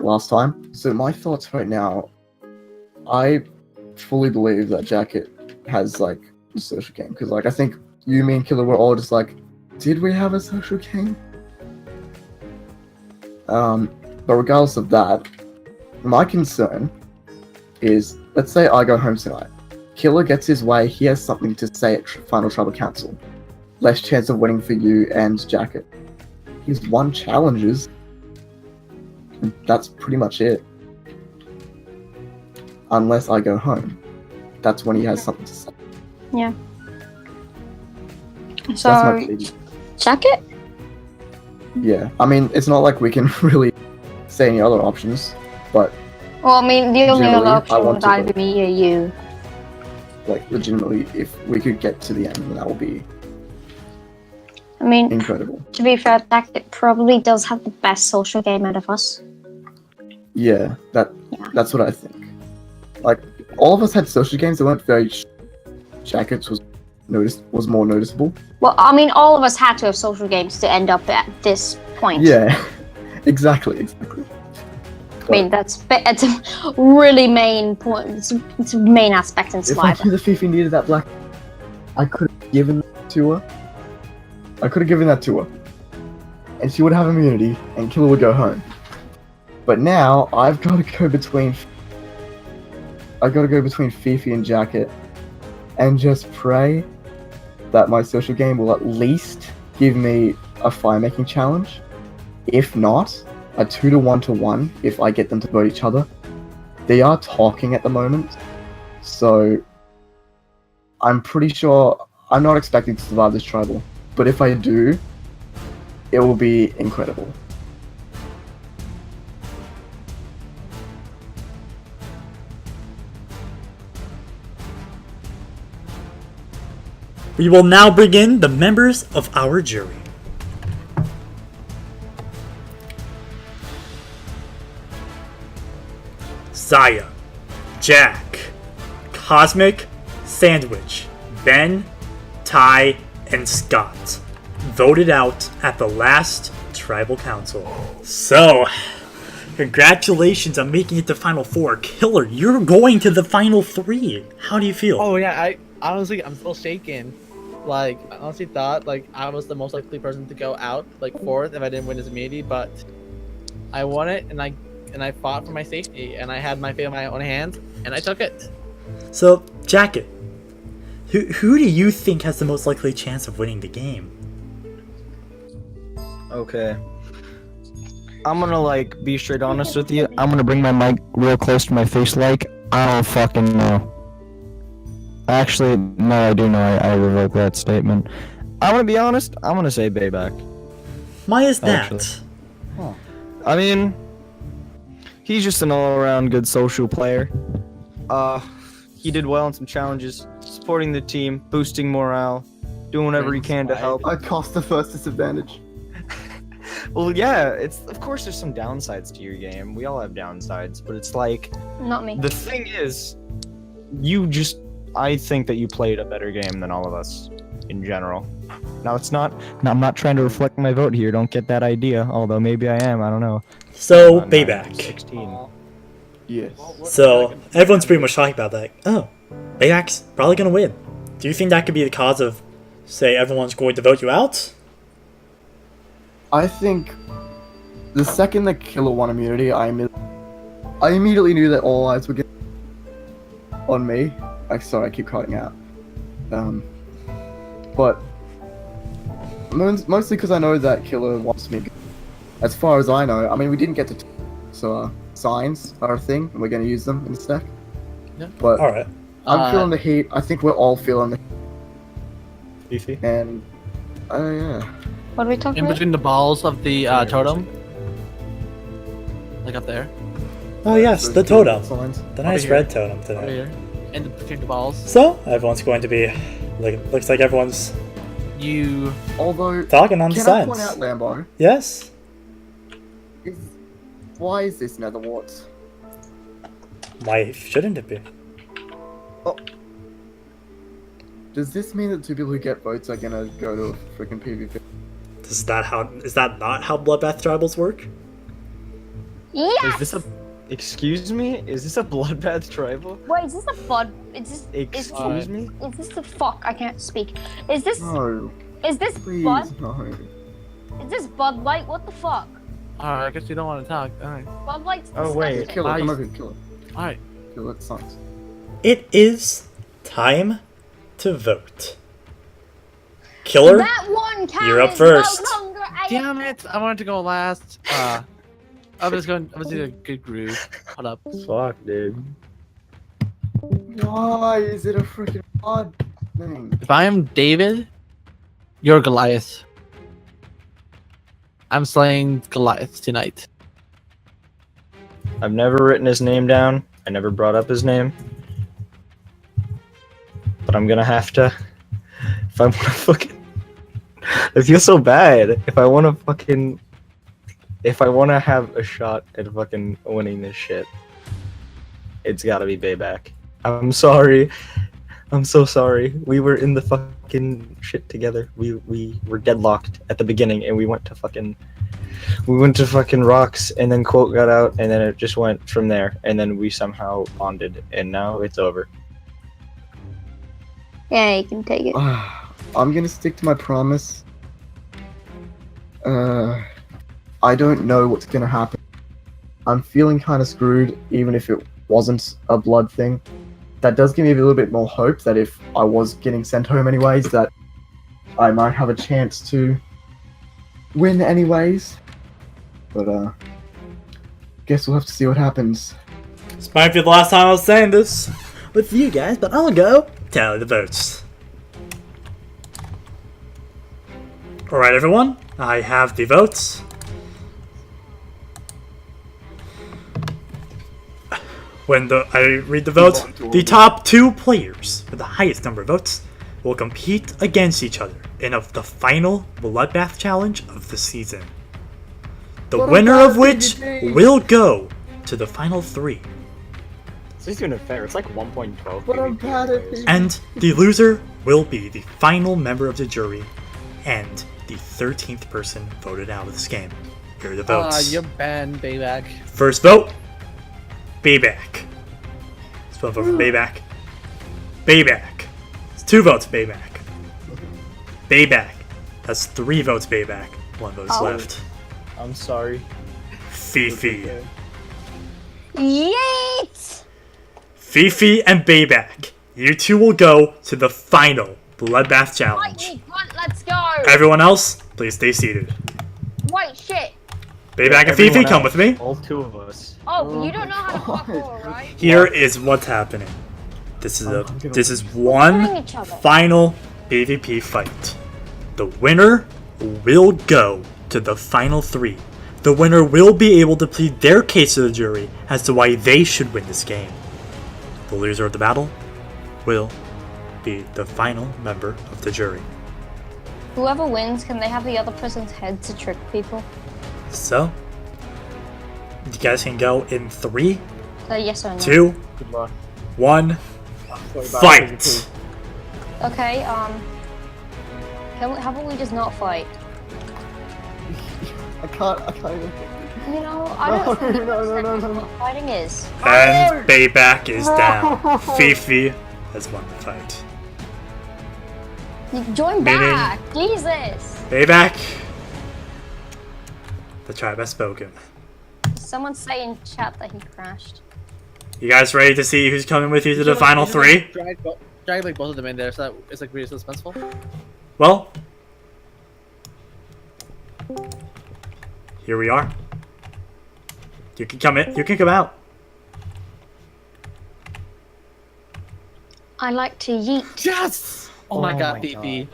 last time. So my thoughts right now, I fully believe that Jacket has like a social game. Because like I think you, me, and Killer were all just like, did we have a social game? But regardless of that, my concern is, let's say I go home tonight. Killer gets his way, he has something to say at Final Tribal Council. Less chance of winning for you and Jacket. He's won challenges. And that's pretty much it. Unless I go home. That's when he has something to say. Yeah. That's So, my belief. Jacket? Yeah, I mean, it's not like we can really say any other options, but Well, I mean, the only Generally, other I option want would to either be me or you. Like, legitimately, if we could get to the end, then that would be I mean, incredible. to be fair, Tactic probably does have the best social game out of us. Yeah, that's what I think. Like, all of us had social games that weren't very. Jackets was more noticeable. Well, I mean, all of us had to have social games to end up at this point. Yeah, exactly. I mean, it's a really main point. It's a main aspect in If I Survivor. knew the Fifi needed that black, I could have given that to her. And she would have immunity, and Killer would go home. But now, I've got to go between Fifi and Jacket, and just pray that my social game will at least give me a fire-making challenge. If not, a 2-to-1-to-1 if I get them to vote each other. They are talking at the moment, so I'm pretty sure I'm not expecting to survive this tribal. But if I do, it will be incredible. We will now bring in the members of our jury. Zaya, Jack, Cosmic, Sandwich, Ben, Ty, and Scott voted out at the last tribal council. So, congratulations on making it to Final 4. Killer, you're going to the Final 3. How do you feel? Oh yeah, I'm still shaken. Like, I honestly thought like I was the most likely person to go out like 4th if I didn't win this immunity, but I won it, and I fought for my safety, and I had my fate in my own hands, and I took it. So, Jacket, who do you think has the most likely chance of winning the game? Okay. I'm gonna like be straight honest with you. I'm gonna bring my mic real close to my face. Like, I don't fucking know. Actually, no, I do know. I revoke that statement. I'm gonna be honest. I'm gonna say Bayback. Why is that? Actually. I mean, he's just an all-around good social player. He did well in some challenges, supporting the team, boosting morale, doing whatever he can to help. I cost the first disadvantage. Well, yeah, of course there's some downsides to your game. We all have downsides, but it's like, Not me. the thing is, I think that you played a better game than all of us in general. Now I'm not trying to reflect my vote here. Don't get that idea. Although maybe I am. I don't know. So, Bayback. 16. Yes. So, everyone's pretty much talking about that. Oh, Bayback's probably gonna win. Do you think that could be the cause of, say, everyone's going to vote you out? I think the second the Killer won immunity, I immediately knew that all eyes were on me. Sorry, I keep cutting out. But mostly because I know that Killer wants me. As far as I know, I mean, we didn't get to. So signs are a thing, and we're going to use them in the stack. Yeah. But all right. I'm feeling the heat. I think we're all feeling the Beefy. And yeah. What are we talking In about? between the balls of the totem, like up there. Oh yes, the totem. The nice here. red totem Over today. here, and between the balls. So, everyone's going to be, looks like everyone's Although, talking on the can I point sides. out, Lambo? Yes? Why is this Nether Warts? Why shouldn't it be? Does this mean that 2 people who get votes are gonna go to a freaking PvP? Is that not how Bloodbath Tribals work? Yes! Excuse me? Is this a Bloodbath tribal? Wait, is this a bud? Excuse me? Is this the fuck? I can't speak. Is this? No. Is this Please, Bud? no. Is this Bud Light? What the fuck? Alright, I guess you don't want to talk. Alright. Bud Light's Oh, wait. disgusting. Kill it, come over here, kill it. Alright. Kill it, sucks. It is time to vote. Killer, That one count you're up is first. No longer a Damn it! I wanted to go last. I was in a good groove. Hold up. Fuck, dude. Why is it a freaking odd thing? If I am David, you're Goliath. I'm slaying Goliath tonight. I've never written his name down. I never brought up his name. But I'm gonna have to. If I wanna fucking. I feel so bad. If I wanna have a shot at fucking winning this shit, it's gotta be Bayback. I'm sorry. I'm so sorry. We were in the fucking shit together. We were deadlocked at the beginning, and we went to fucking rocks, and then Quote got out, and then it just went from there, and then we somehow bonded, and now it's over. Yeah, you can take it. I'm gonna stick to my promise. I don't know what's gonna happen. I'm feeling kind of screwed, even if it wasn't a blood thing. That does give me a little bit more hope that if I was getting sent home anyways, that I might have a chance to win anyways. But guess we'll have to see what happens. This might be the last time I was saying this with you guys, but I'll go tally the votes. Alright everyone, I have the votes. When I read the votes, the top 2 players with the highest number of votes will compete against each other in the final Bloodbath Challenge of the season. The winner of which will go to the final 3. This isn't even fair. It's like 1.12. But I'm bad at PvP. And the loser will be the final member of the jury and the 13th person voted out of this game. Here are the votes. You're banned, Bayback. First vote, Bayback. Let's vote for Bayback. Bayback. It's 2 votes, Bayback. Bayback. That's 3 votes, Bayback. 1 vote's left. I'm sorry. Fifi. Yeet! Fifi and Bayback. You 2 will go to the final Bloodbath Challenge. Lightning Hunt, let's go! Everyone else, please stay seated. Wait, shit! Bayback and Fifi, come with me. All 2 of us. Oh, you don't know how to parkour, right? Here is what's happening. This is Killing one each other. final PvP fight. The winner will go to the final 3. The winner will be able to plead their case to the jury as to why they should win this game. The loser of the battle will be the final member of the jury. Whoever wins, can they have the other person's head to trick people? So, you guys can go in 3, Yes or no? 2, 1, fight! Okay, how about we just not fight? I can't even. You know, I don't think you No. understand what fighting is. And Bayback is down. Fifi has won the fight. You join back! Jesus! Bayback. The tribe has spoken. Someone say in chat that he crashed. You guys ready to see who's coming with you to the final 3? Drag like both of them in there, so that it's like really suspenseful. Well, here we are. You can come in. You can come out. I like to yeet. Yes! Oh my god, Fifi.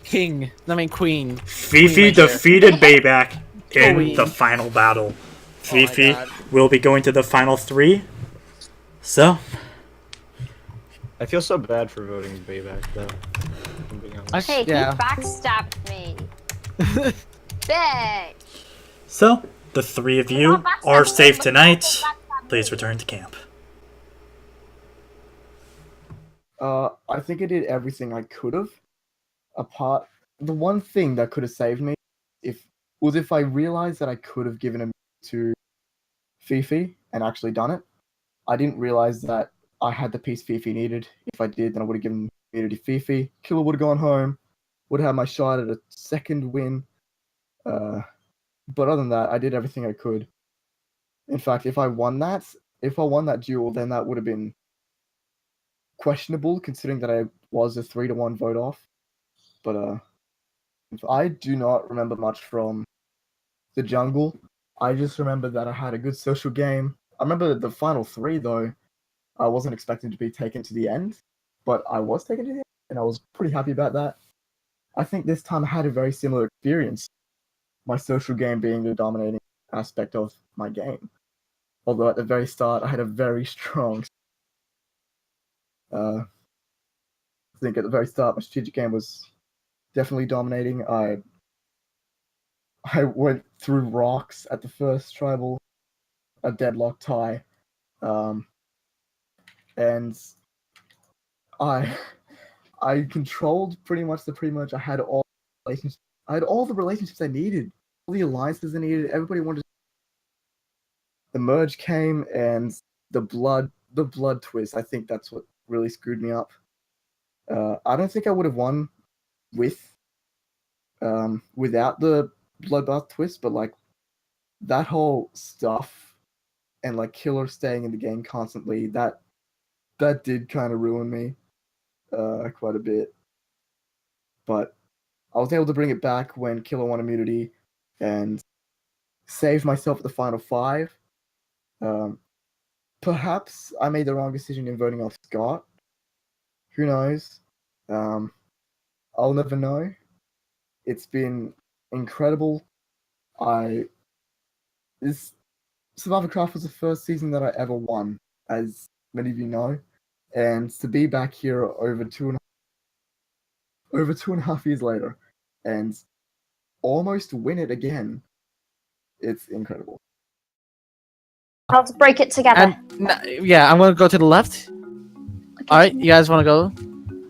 King. I mean Queen. Fifi defeated Bayback in the final battle. Fifi will be going to the final 3. So, I feel so bad for voting Bayback though. I'm being honest. Hey, you backstabbed me. Bitch! So, the 3 of you are safe tonight. Please return to camp. I think I did everything I could have. The one thing that could have saved me if I realized that I could have given him to Fifi and actually done it. I didn't realize that I had the piece Fifi needed. If I did, then I would have given it to Fifi. Killer would have gone home. Would have had my shot at a second win. But other than that, I did everything I could. In fact, if I won that duel, then that would have been questionable, considering that I was a 3-1 vote off. But I do not remember much from the jungle. I just remember that I had a good social game. I remember the final 3 though. I wasn't expecting to be taken to the end, but I was taken to the end, and I was pretty happy about that. I think this time I had a very similar experience. My social game being the dominating aspect of my game. Although at the very start, I had a very strong. I think at the very start, my strategic game was definitely dominating. I went through rocks at the first tribal, a deadlock tie, and I controlled pretty much the pre-merge. I had all relationships. I had all the relationships I needed, all the alliances I needed. Everybody wanted. The merge came, and the blood twist. I think that's what really screwed me up. I don't think I would have won without the bloodbath twist, but like that whole stuff and like Killer staying in the game constantly, that did kind of ruin me quite a bit. But I was able to bring it back when Killer won immunity and saved myself at the final 5. Perhaps I made the wrong decision in voting off Scott. Who knows? I'll never know. It's been incredible. This SurvivorCraft was the first season that I ever won, as many of you know, and to be back here over two and a half years later, and almost win it again, it's incredible. Let's break it together. Yeah, I'm gonna go to the left. Okay. All right, you guys want to go?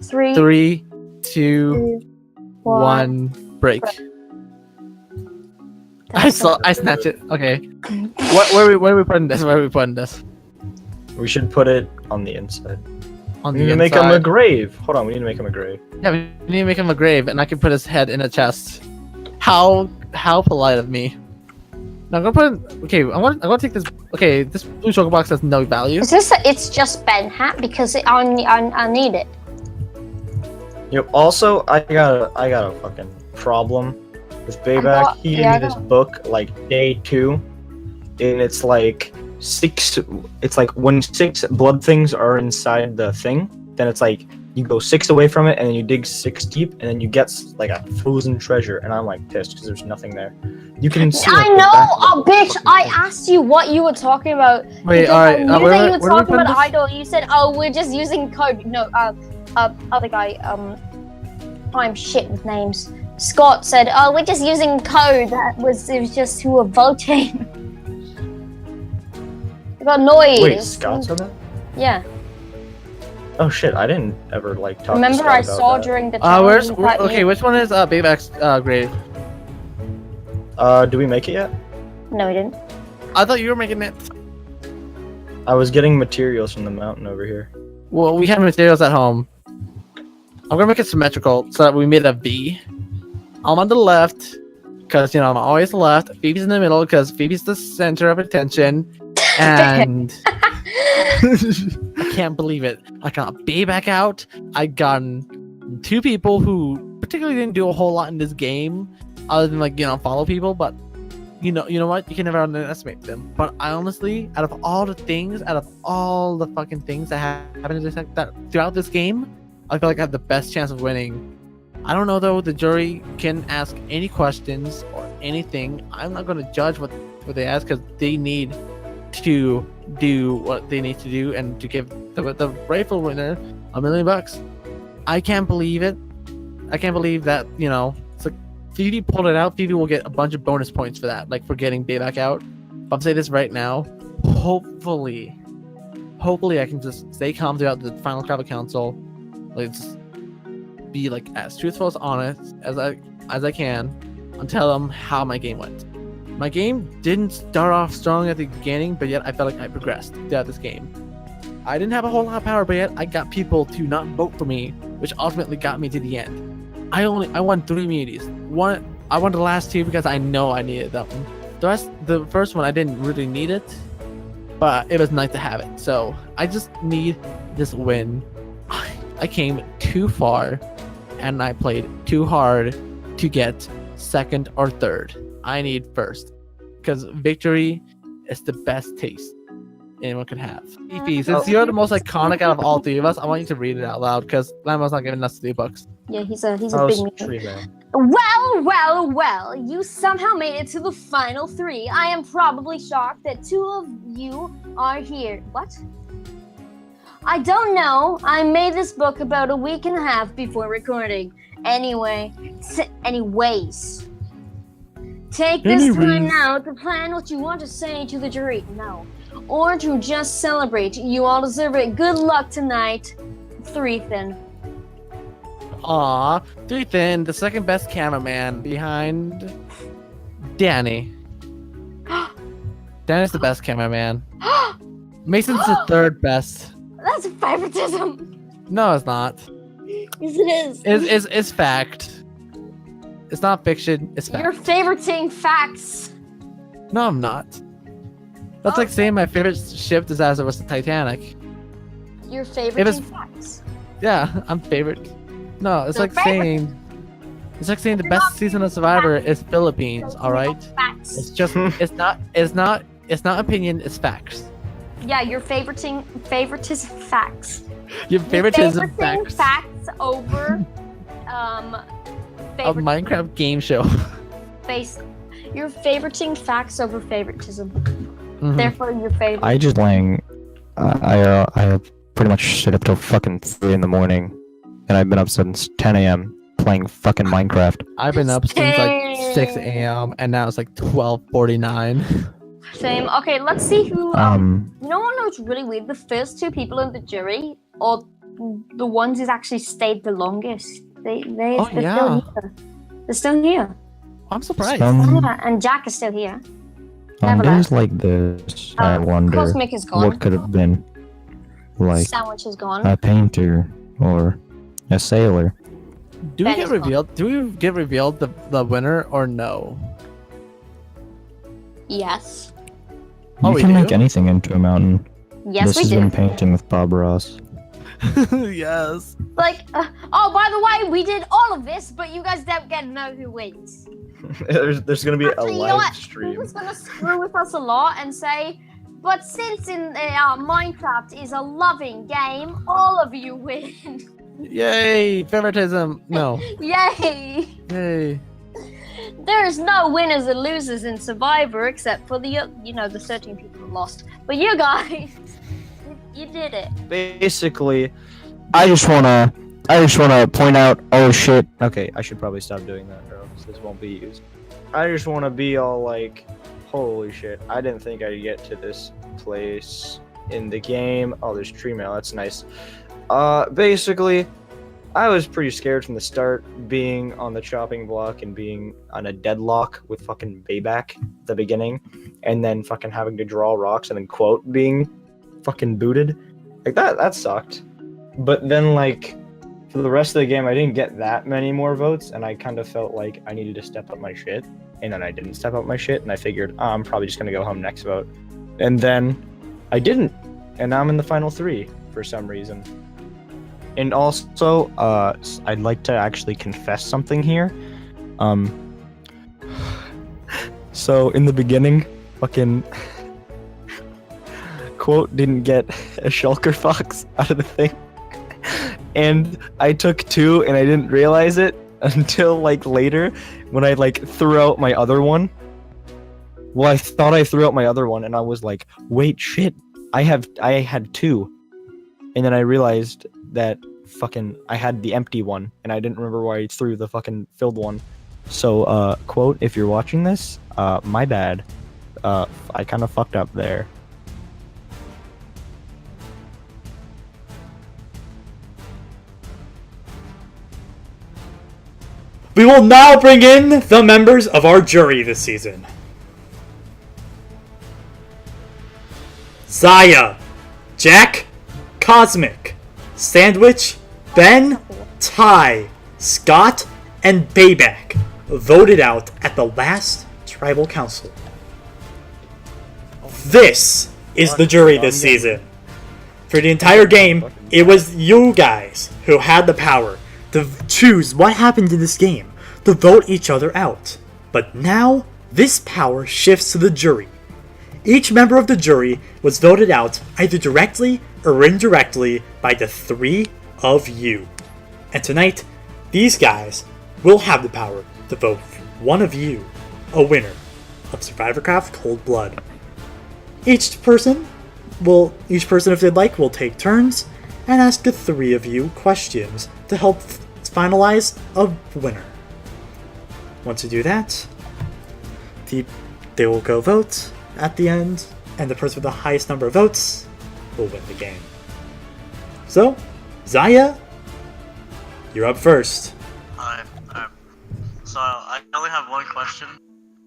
3, 2, 1, break. I snatched it. Okay. Where are we putting this? Where are we putting this? We should put it on the inside. On We the need to make him a inside. grave. Hold on, we need to make him a grave. Yeah, we need to make him a grave, and I can put his head in a chest. How polite of me. Now I'm gonna put. Okay, I'm gonna take this. Okay, this blue choker box has no value. Is this? It's just Ben hat because I need it. Yep. Also, I got a fucking problem with Bayback. He gave me this book like day 2, and it's like 6. It's like when 6 blood things are inside the thing, then it's like you go 6 away from it, and then you dig 6 deep, and then you get like a frozen treasure. And I'm like pissed because there's nothing there. You can see. I know, oh bitch! I asked you what you were talking about. Wait, because alright. I knew that you were talking about this? idol. You said, "Oh, we're just using code." No, other guy. I'm shit with names. Scott said, "Oh, we're just using code." It was just who were voting. We got noise. Wait, Scott said that? Yeah. Oh shit! I didn't ever like talk. Remember, to Scott I about saw that. during the challenge. Okay, which one is Bayback's grave? Do we make it yet? No, we didn't. I thought you were making it. I was getting materials from the mountain over here. Well, we have materials at home. I'm gonna make it symmetrical so that we made a V. I'm on the left because I'm always left. Phoebe's in the middle because Phoebe's the center of attention, and I can't believe it. I got Bayback out. I got 2 people who particularly didn't do a whole lot in this game, other than follow people. But you know what? You can never underestimate them. But I honestly, out of all the fucking things that happened throughout this game, I feel like I have the best chance of winning. I don't know though. The jury can ask any questions or anything. I'm not going to judge what they ask because they need to do what they need to do and to give the rightful winner $1 million. I can't believe it. I can't believe that it's like Phoebe pulled it out. Phoebe will get a bunch of bonus points for that, like for getting Bayback out. But I'm saying this right now. Hopefully I can just stay calm throughout the final tribal council. Let's be like as truthful as honest as I can and tell them how my game went. My game didn't start off strong at the beginning, but yet I felt like I progressed throughout this game. I didn't have a whole lot of power, but yet I got people to not vote for me, which ultimately got me to the end. I won 3 immunities. I won the last 2 because I know I needed them. The first one I didn't really need it, but it was nice to have it. So I just need this win. I came too far and I played too hard to get second or third. I need first because victory is the best taste anyone could have. Fifi, since you're the most iconic out of all 3 of us, I want you to read it out loud because Lamo's not giving us the books. Yeah, he's a big man. Well, you somehow made it to the final 3. I am probably shocked that 2 of you are here. What? I don't know. I made this book about a week and a half before recording. Anyways, take this time now to plan what you want to say to the jury. No. Or to just celebrate. You all deserve it. Good luck tonight. Threethan. Aw, Threethan, the second best cameraman behind Danny. Danny's the best cameraman. Mason's the third best. That's favoritism. No, it's not. Yes, it is. It's fact. It's not fiction. It's fact. You're favoriting facts. No, I'm not. That's like saying my favorite ship disaster was the Titanic. You're favoriting facts. Yeah, I'm favorite. No, it's So like saying the best season of Survivor is Philippines. All right. Facts. It's just it's not opinion. It's facts. Yeah, you're favoritism facts. Your favoritism favoriting facts over a Minecraft game show. You're favoriting facts over favoritism. Mhm. Therefore, you're favorite. I just playing. I pretty much stayed up till fucking 3 in the morning, and I've been up since 10 a.m. playing fucking Minecraft. I've been up since like 6 a.m. and now it's like 12:49. Same. Okay, let's see who. You know what was really weird? The first 2 people in the jury are the ones who actually stayed the longest. They're still here. They're still here. I'm surprised. Yeah, and Jack is still here. On days like this, I wonder Cosmic is gone. what could have been, like Sandwich is gone. a painter or a sailor. Do we get revealed? Do we get revealed the winner or no? Yes. You we can do? make anything into a mountain. Yes, this we has do. been painting with Bob Ross. Yes. Like, oh, by the way, we did all of this, but you guys don't get to know who wins. there's gonna be Actually, a you know live what? stream. Who's gonna screw with us a lot and say, but since in Minecraft is a loving game, all of you win. Yay! Favoritism. No. Yay! Yay. There's no winners and losers in Survivor except for the 13 people who lost. But you guys, you did it. Basically, I just wanna point out. Oh shit. Okay, I should probably stop doing that, or else this won't be used. I just wanna be all like, holy shit! I didn't think I'd get to this place in the game. Oh, there's tree mail. That's nice. Basically, I was pretty scared from the start, being on the chopping block and being on a deadlock with fucking Bayback at the beginning, and then fucking having to draw rocks and then quote being fucking booted. Like that sucked. But then like for the rest of the game I didn't get that many more votes, and I kind of felt like I needed to step up my shit, and then I didn't step up my shit, and I figured I'm probably just gonna go home next vote. And then I didn't, and now I'm in the final 3 for some reason. And also, I'd like to actually confess something here. So in the beginning, fucking quote didn't get a shulker fox out of the thing, and I took 2, and I didn't realize it until like later when I like threw out my other one. Well, I thought I threw out my other one, and I was like, wait, shit, I had 2, and then I realized that fucking I had the empty one, and I didn't remember why I threw the fucking filled one. So, quote, if you're watching this, my bad. I kind of fucked up there. We will now bring in the members of our jury this season. Zaya, Jack, Cosmic, Sandwich, Ben, Ty, Scott, and Bayback voted out at the last tribal council. This is the jury this season. For the entire game, it was you guys who had the power to choose what happened in this game, to vote each other out. But now, this power shifts to the jury. Each member of the jury was voted out either directly or indirectly by the 3 of you. And tonight, these guys will have the power to vote one of you a winner of SurvivorCraft Cold Blood. Each person, if they'd like, will take turns and ask the 3 of you questions to help finalize a winner. Once you do that, they will go vote at the end, and the person with the highest number of votes will win the game. So, Zaya, you're up first. Alright. So I only have one question.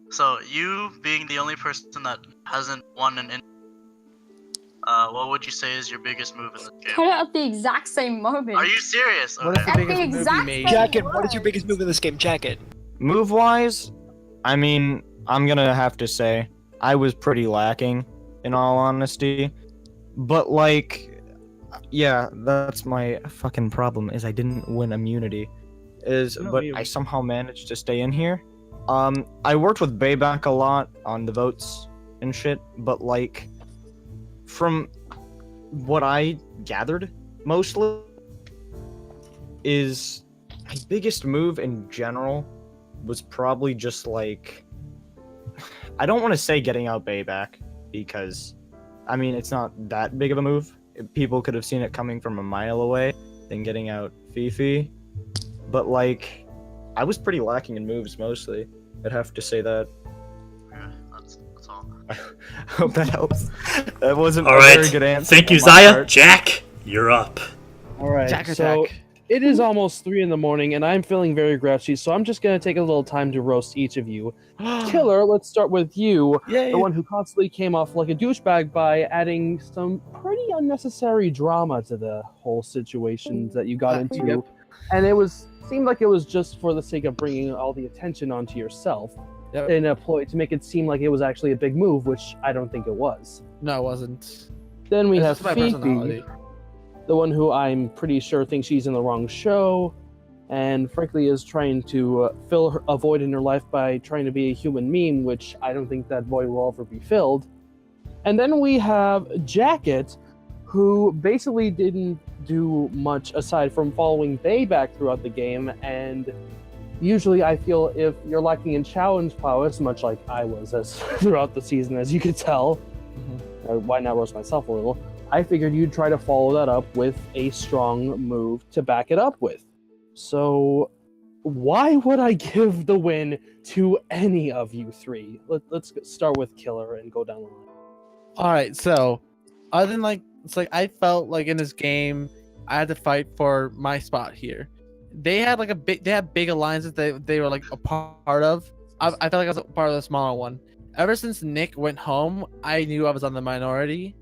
So you being the only person that hasn't won an what would you say is your biggest move in this game? Cut it at the exact same moment. Are you serious? What is the Okay. biggest move exact you made? same Jacket, what is your biggest move in this game? Jacket. Move wise, I mean, I'm gonna have to say I was pretty lacking, in all honesty. But like, yeah, that's my fucking problem. Is I didn't win immunity. But I somehow managed to stay in here. I worked with Bayback a lot on the votes and shit. But like, from what I gathered, mostly, is my biggest move in general was probably just like, I don't want to say getting out Bayback, because I mean it's not that big of a move. People could have seen it coming from a mile away than getting out Fifi, but like I was pretty lacking in moves mostly. I'd have to say that. Yeah, that's all. I hope that helps. That wasn't All a right. very good answer. Thank you, on my Zaya. part. Jack, you're up. All right, Jack so attack. it is almost 3 in the morning, and I'm feeling very grouchy, so I'm just gonna take a little time to roast each of you. Killer, let's start with you, Yay. the one who constantly came off like a douchebag by adding some pretty unnecessary drama to the whole situations that you got into, yep. and seemed like it was just for the sake of bringing all the attention onto yourself, Yep. in a ploy to make it seem like it was actually a big move, which I don't think it was. No, it wasn't. Then we It's have just my Fifi, personality. the one who I'm pretty sure thinks she's in the wrong show, and frankly is trying to fill a void in her life by trying to be a human meme, which I don't think that void will ever be filled. And then we have Jacket, who basically didn't do much aside from following Bayback throughout the game, and usually I feel if you're lacking in challenge prowess, much like I was throughout the season, as you could tell, why not roast myself a little, I figured you'd try to follow that up with a strong move to back it up with. So why would I give the win to any of you 3? Let's start with Killer and go down the line. All right, so other than like, it's like I felt like in this game I had to fight for my spot here. They had like big alliances that they were like a part of. I felt like I was a part of the smaller one. Ever since Nick went home, I knew I was on the minority.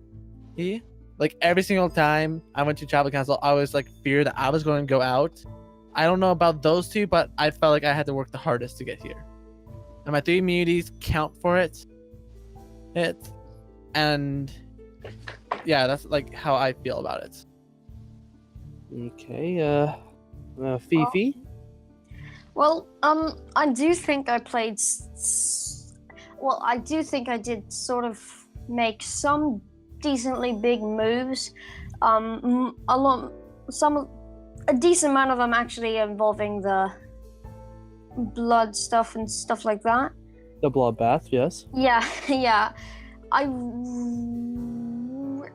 Like every single time I went to Tribal Council, I was like feared that I was going to go out. I don't know about those 2, but I felt like I had to work the hardest to get here. And my 3 immunities count for it. And yeah, that's like how I feel about it. Okay, Fifi? Well, I do think I played. Well, I do think I did sort of make some decently big moves. A decent amount of them actually involving the blood stuff and stuff like that. The bloodbath, yes. Yeah.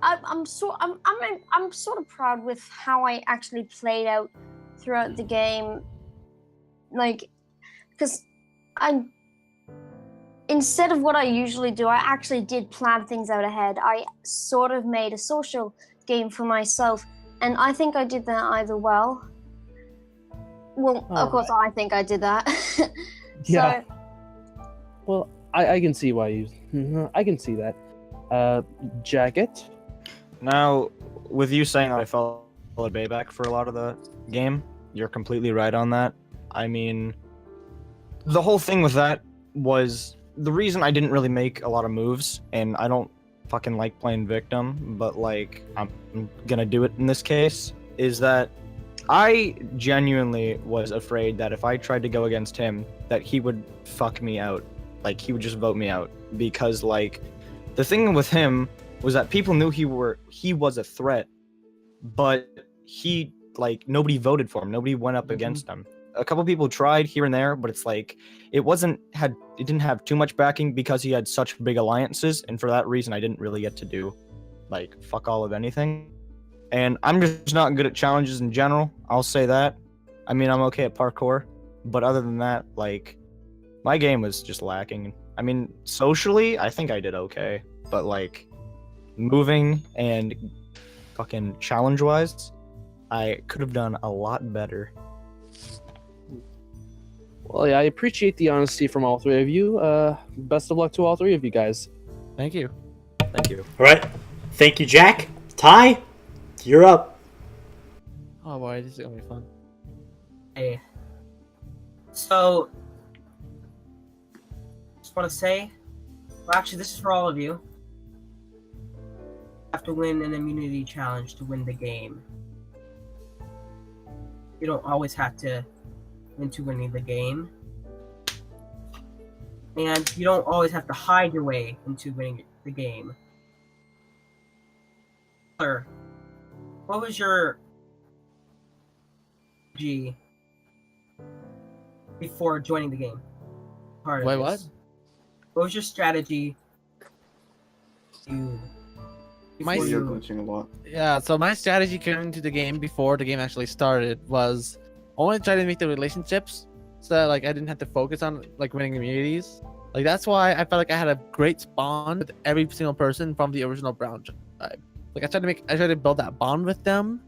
I'm sort of proud with how I actually played out throughout the game, like, because instead of what I usually do, I actually did plan things out ahead. I sort of made a social game for myself, and I think I did that either well. Well, of course, I think I did that. Yeah. Well, I can see why you. I can see that. Jacket. Now, with you saying that I followed Bayback for a lot of the game, you're completely right on that. I mean, the whole thing with that was the reason I didn't really make a lot of moves, and I don't fucking like playing victim, but like I'm gonna do it in this case, is that I genuinely was afraid that if I tried to go against him, that he would fuck me out. Like, he would just vote me out. Because, like, the thing with him was that people knew he was a threat, but he, like, nobody voted for him. Nobody went up against him. a couple people tried here and there, but it's like it didn't have too much backing because he had such big alliances, and for that reason, I didn't really get to do like fuck all of anything. And I'm just not good at challenges in general. I'll say that. I mean, I'm okay at parkour, but other than that, like my game was just lacking. I mean, socially, I think I did okay, but like moving and fucking challenge-wise, I could have done a lot better. Well, yeah, I appreciate the honesty from all three of you. Best of luck to all three of you guys. Thank you. Thank you. All right. Thank you, Jack. Ty, you're up. Oh boy, this is gonna be fun. Hey. So, just want to say, well, actually, this is for all of you. You have to win an immunity challenge to win the game. You don't always have to win to winning the game. And you don't always have to hide your way into winning the game. Sir, what was your G before joining the game? Wait, what? What was your strategy to You're glitching a lot. Yeah, so my strategy coming to the game before the game actually started was only try to make the relationships so that like I didn't have to focus on like winning immunities. Like that's why I felt like I had a great bond with every single person from the original Brown tribe. Like I tried to build that bond with them,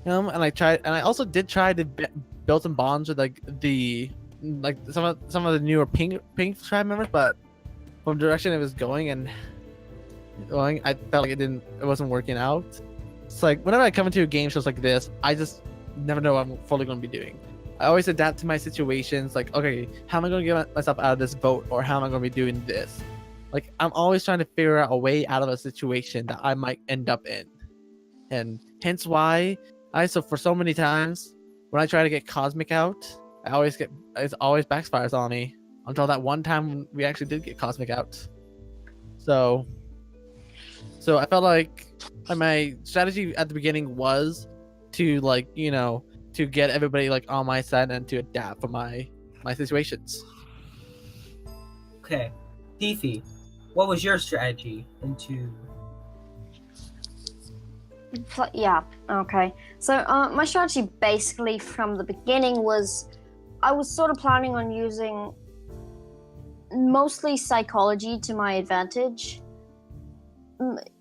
and I also did try to build some bonds with like some of the newer pink tribe members, but from the direction it was going, I felt like it wasn't working out. It's like whenever I come into game shows like this, I just never know what I'm fully going to be doing. I always adapt to my situations. Like, okay, how am I going to get myself out of this vote, or how am I going to be doing this? Like, I'm always trying to figure out a way out of a situation that I might end up in, and hence why for so many times when I try to get Cosmic out, it always backfires on me until that one time we actually did get Cosmic out. So I felt like my strategy at the beginning was to to get everybody like on my side and to adapt for my situations. Okay, Fifi, what was your strategy into? Yeah, okay. So my strategy basically from the beginning was I was sort of planning on using mostly psychology to my advantage.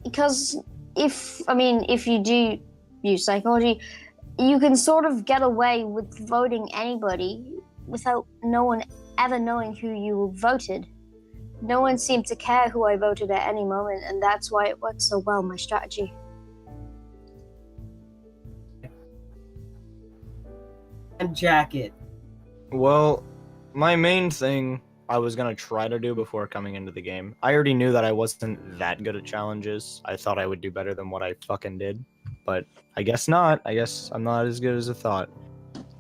Because if you do use psychology, you can sort of get away with voting anybody without no one ever knowing who you voted. No one seemed to care who I voted at any moment, and that's why it worked so well, my strategy. And Jacket. Well, my main thing I was gonna try to do before coming into the game. I already knew that I wasn't that good at challenges. I thought I would do better than what I fucking did, but I guess not. I guess I'm not as good as I thought.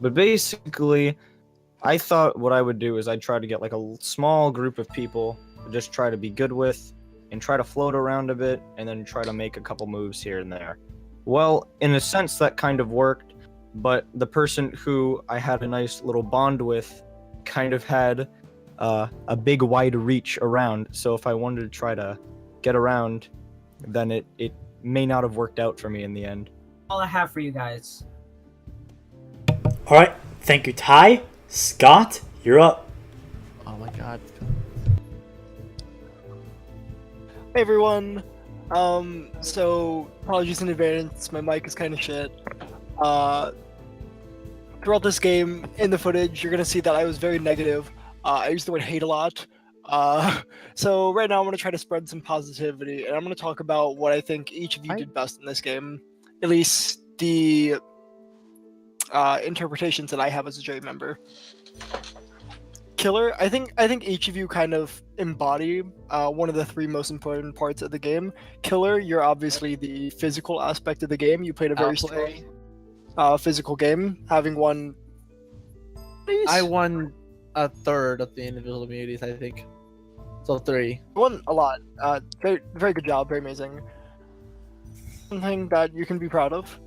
But basically, I thought what I would do is I'd try to get like a small group of people to just try to be good with and try to float around a bit and then try to make a couple moves here and there. Well, in a sense that kind of worked, but the person who I had a nice little bond with kind of had a big wide reach around, so if I wanted to try to get around, then it may not have worked out for me in the end. All I have for you guys. All right, thank you, Ty. Scott, you're up. Oh my god. Hey everyone. So apologies in advance, my mic is kind of shit. Throughout this game, in the footage, you're gonna see that I was very negative. I used the word hate a lot. So right now I'm gonna try to spread some positivity, and I'm gonna talk about what I think each of you did best in this game. At least the interpretations that I have as a jury member. Killer, I think each of you kind of embody one of the three most important parts of the game. Killer, you're obviously the physical aspect of the game. You played a very strong physical game, having won. I won a third of the individual immunities, I think. So 3. You won a lot. Very, very good job. Very amazing. Something that you can be proud of.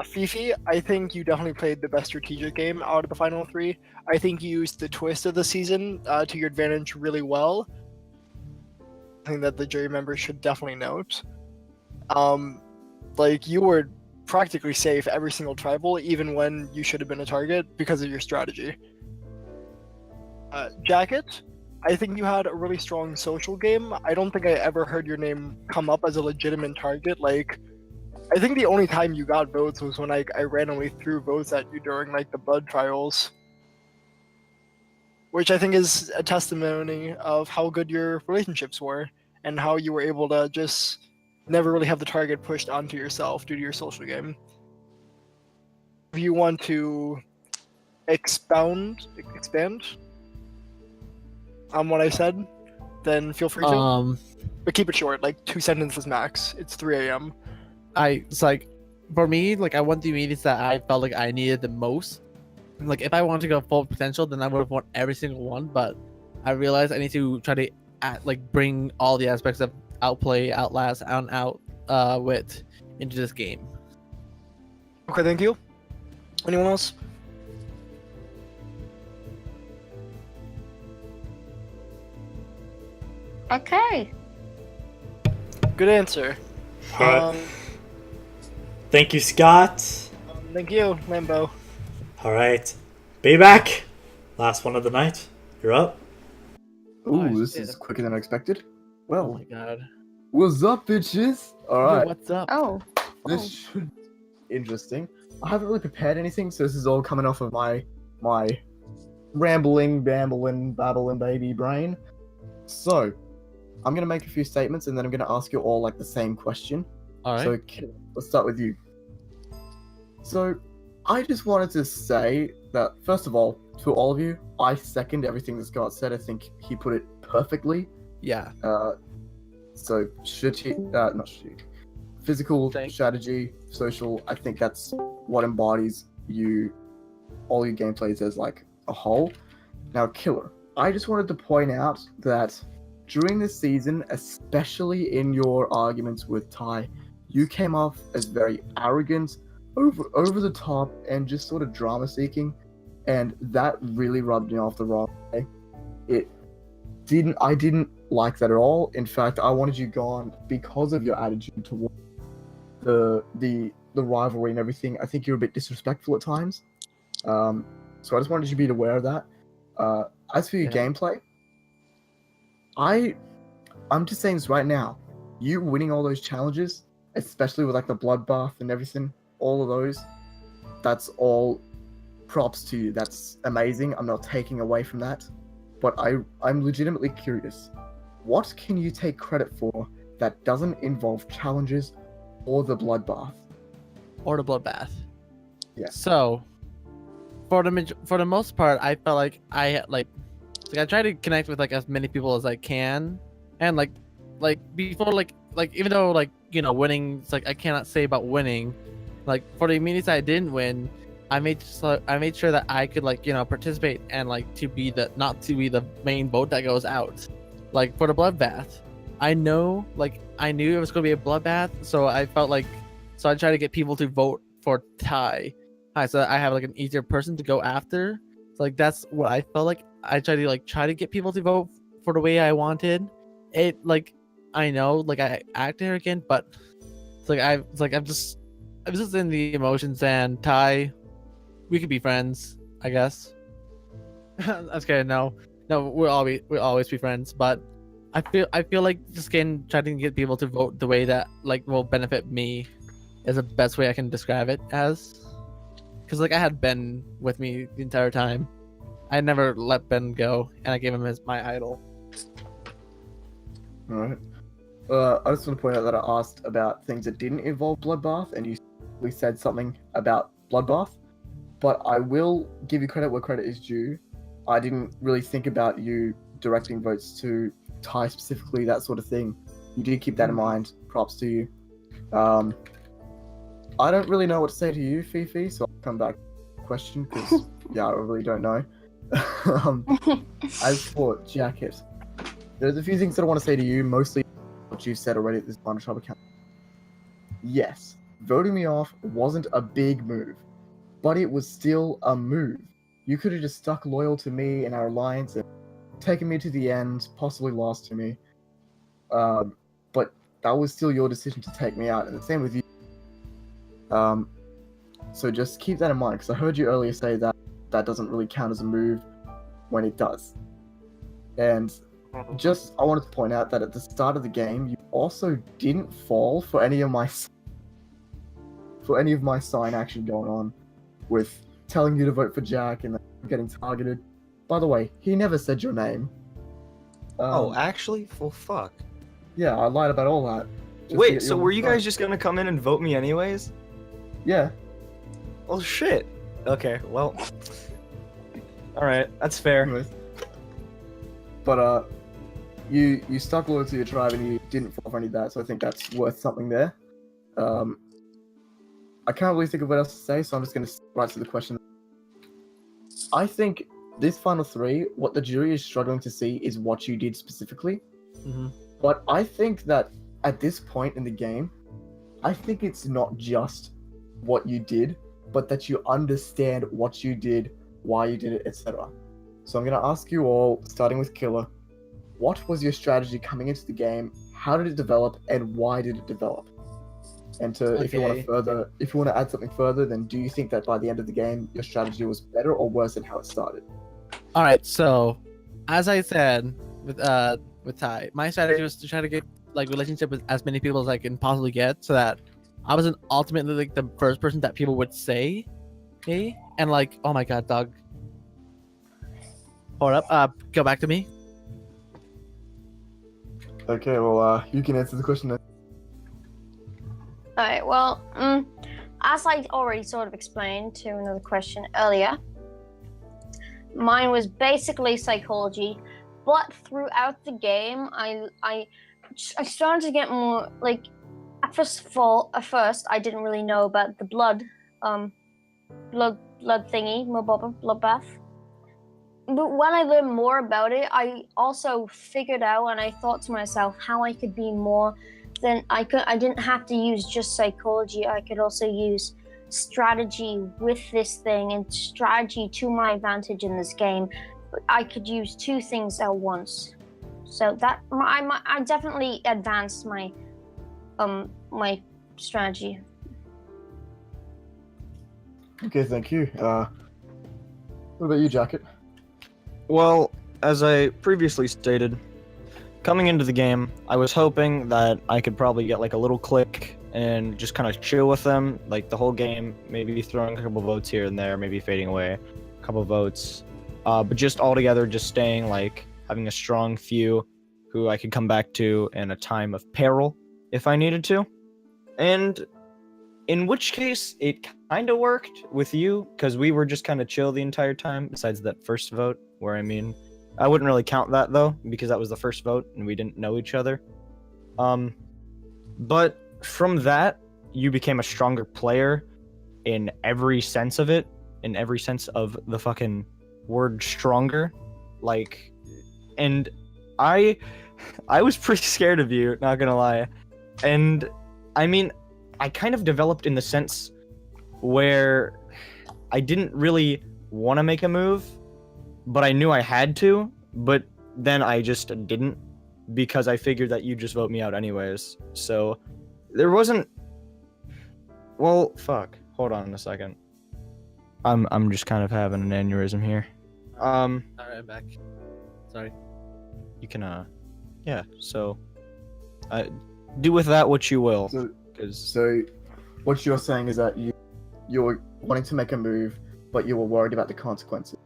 Fifi, I think you definitely played the best strategic game out of the final three. I think you used the twist of the season to your advantage really well. I think that the jury members should definitely note. Like, you were practically safe every single tribal, even when you should have been a target because of your strategy. Jacket, I think you had a really strong social game. I don't think I ever heard your name come up as a legitimate target. Like, I think the only time you got votes was when I randomly threw votes at you during like the blood trials, which I think is a testimony of how good your relationships were and how you were able to just never really have the target pushed onto yourself due to your social game. If you want to expand on what I said, then feel free to. But keep it short, like 2 sentences max. It's 3 a.m. It's like, for me, like, I won the meetings that I felt like I needed the most. Like, if I wanted to go full potential, then I would have won every single one. But I realized I need to try to bring all the aspects of outplay, outlast, wit into this game. Okay, thank you. Anyone else? Okay. Good answer. Alright. Thank you, Scott. Thank you, Lambo. Alright. Be back! Last one of the night. You're up. Ooh, this is quicker than I expected. Well, Oh my god. what's up, bitches? Alright. What's up? Oh. This should be interesting. I haven't really prepared anything, so this is all coming off of my rambling, babbling baby brain. So, I'm gonna make a few statements and then I'm gonna ask you all like the same question. Alright. So, let's start with you. So, I just wanted to say that, first of all, to all of you, I second everything that Scott said. I think he put it perfectly. Yeah. So, physical, strategy, social, I think that's what embodies all your gameplays as like a whole. Now, Killer, I just wanted to point out that during this season, especially in your arguments with Ty, you came off as very arrogant, over the top, and just sort of drama seeking, and that really rubbed me off the wrong way. I didn't like that at all. In fact, I wanted you gone because of your attitude toward the rivalry and everything. I think you're a bit disrespectful at times. So I just wanted you to be aware of that. As for your gameplay, I'm just saying this right now. You winning all those challenges, especially with like the bloodbath and everything, all of those, that's all props to you. That's amazing. I'm not taking away from that. But I'm legitimately curious. What can you take credit for that doesn't involve challenges or the bloodbath? Or the bloodbath. Yeah. So, for the most part, I felt like I try to connect with like as many people as I can, and like before like even though like winning, it's like I cannot say about winning. Like for the immunities I didn't win, I made sure that I could participate and not to be the main vote that goes out. Like for the bloodbath, I knew it was going to be a bloodbath, so I felt like I tried to get people to vote for Ty. So I have like an easier person to go after. So, like that's what I felt like. I tried to get people to vote for the way I wanted. It I know I act arrogant, but I'm just in the emotions, and Ty, we could be friends, I guess. That's okay. No, we'll always be friends. But I feel like just trying to get people to vote the way that will benefit me is the best way I can describe it as. Because I had Ben with me the entire time. I never let Ben go, and I gave him as my idol. Alright. I just want to point out that I asked about things that didn't involve bloodbath, and we said something about bloodbath. But I will give you credit where credit is due. I didn't really think about you directing votes to Ty specifically, that sort of thing. You did keep that in mind. Props to you. I don't really know what to say to you, Fifi, so I'll come back to the question, because, yeah, I really don't know. As for Jacket, there's a few things that I want to say to you, mostly what you said already at this Final Trouble account. Yes, voting me off wasn't a big move, but it was still a move. You could have just stuck loyal to me and our alliance and taken me to the end, possibly lost to me. But that was still your decision to take me out, and the same with you. So just keep that in mind, because I heard you earlier say that that doesn't really count as a move when it does. And just, I wanted to point out that at the start of the game, you also didn't fall for any of my sign action going on, with telling you to vote for Jack and then getting targeted. By the way, he never said your name. Oh, actually? Well, fuck. Yeah, I lied about all that. just to Wait, get so your were you vote. guys just gonna come in and vote me anyways? Yeah. Well, shit. Okay, well. Alright, that's fair. Anyways. But, you stuck loyal to your tribe and you didn't fall for any of that, so I think that's worth something there. I can't really think of what else to say, so I'm just going to right to the question. I think this final three, what the jury is struggling to see is what you did specifically. But I think that at this point in the game, I think it's not just what you did, but that you understand what you did, why you did it, etc. So I'm going to ask you all, starting with Killer, what was your strategy coming into the game? How did it develop, and why did it develop? And if you want to add something further, then do you think that by the end of the game, your strategy was better or worse than how it started? All right, so as I said with Ty, my strategy was to try to get like relationship with as many people as I can possibly get, so that I wasn't ultimately like the first person that people would say, hey, and like, oh my god, dog. Hold up, go back to me. Okay, well, you can answer the question then. Alright, well, as I already sort of explained to another question earlier, mine was basically psychology, but throughout the game, I started to get more, like, at first I didn't really know about the blood thingy, bloodbath. But when I learned more about it, I also figured out, and I thought to myself how I could be more than I didn't have to use just psychology. I could also use strategy with this thing, and strategy to my advantage in this game. But I could use two things at once. So that I definitely advanced my my strategy. Okay, thank you. What about you, Jacket? Well, as I previously stated, coming into the game, I was hoping that I could probably get like a little click and just kind of chill with them, like the whole game, maybe throwing a couple votes here and there, maybe fading away a couple votes, but just all together, just staying, like having a strong few who I could come back to in a time of peril if I needed to. And in which case, it kind of worked with you, because we were just kind of chill the entire time, besides that first vote, where, I mean, I wouldn't really count that, though, because that was the first vote, and we didn't know each other. But from that, you became a stronger player in every sense of it, in every sense of the fucking word stronger. Like, and I was pretty scared of you, not gonna lie. And, I mean, I kind of developed in the sense where I didn't really want to make a move, but I knew I had to, but then I just didn't, because I figured that you'd just vote me out anyways. So there wasn't... Well, fuck. Hold on a second. I'm just kind of having an aneurysm here. Alright, I'm back. Sorry. You can, yeah, so... do with that what you will. So what you're saying is that you're wanting to make a move, but you were worried about the consequences.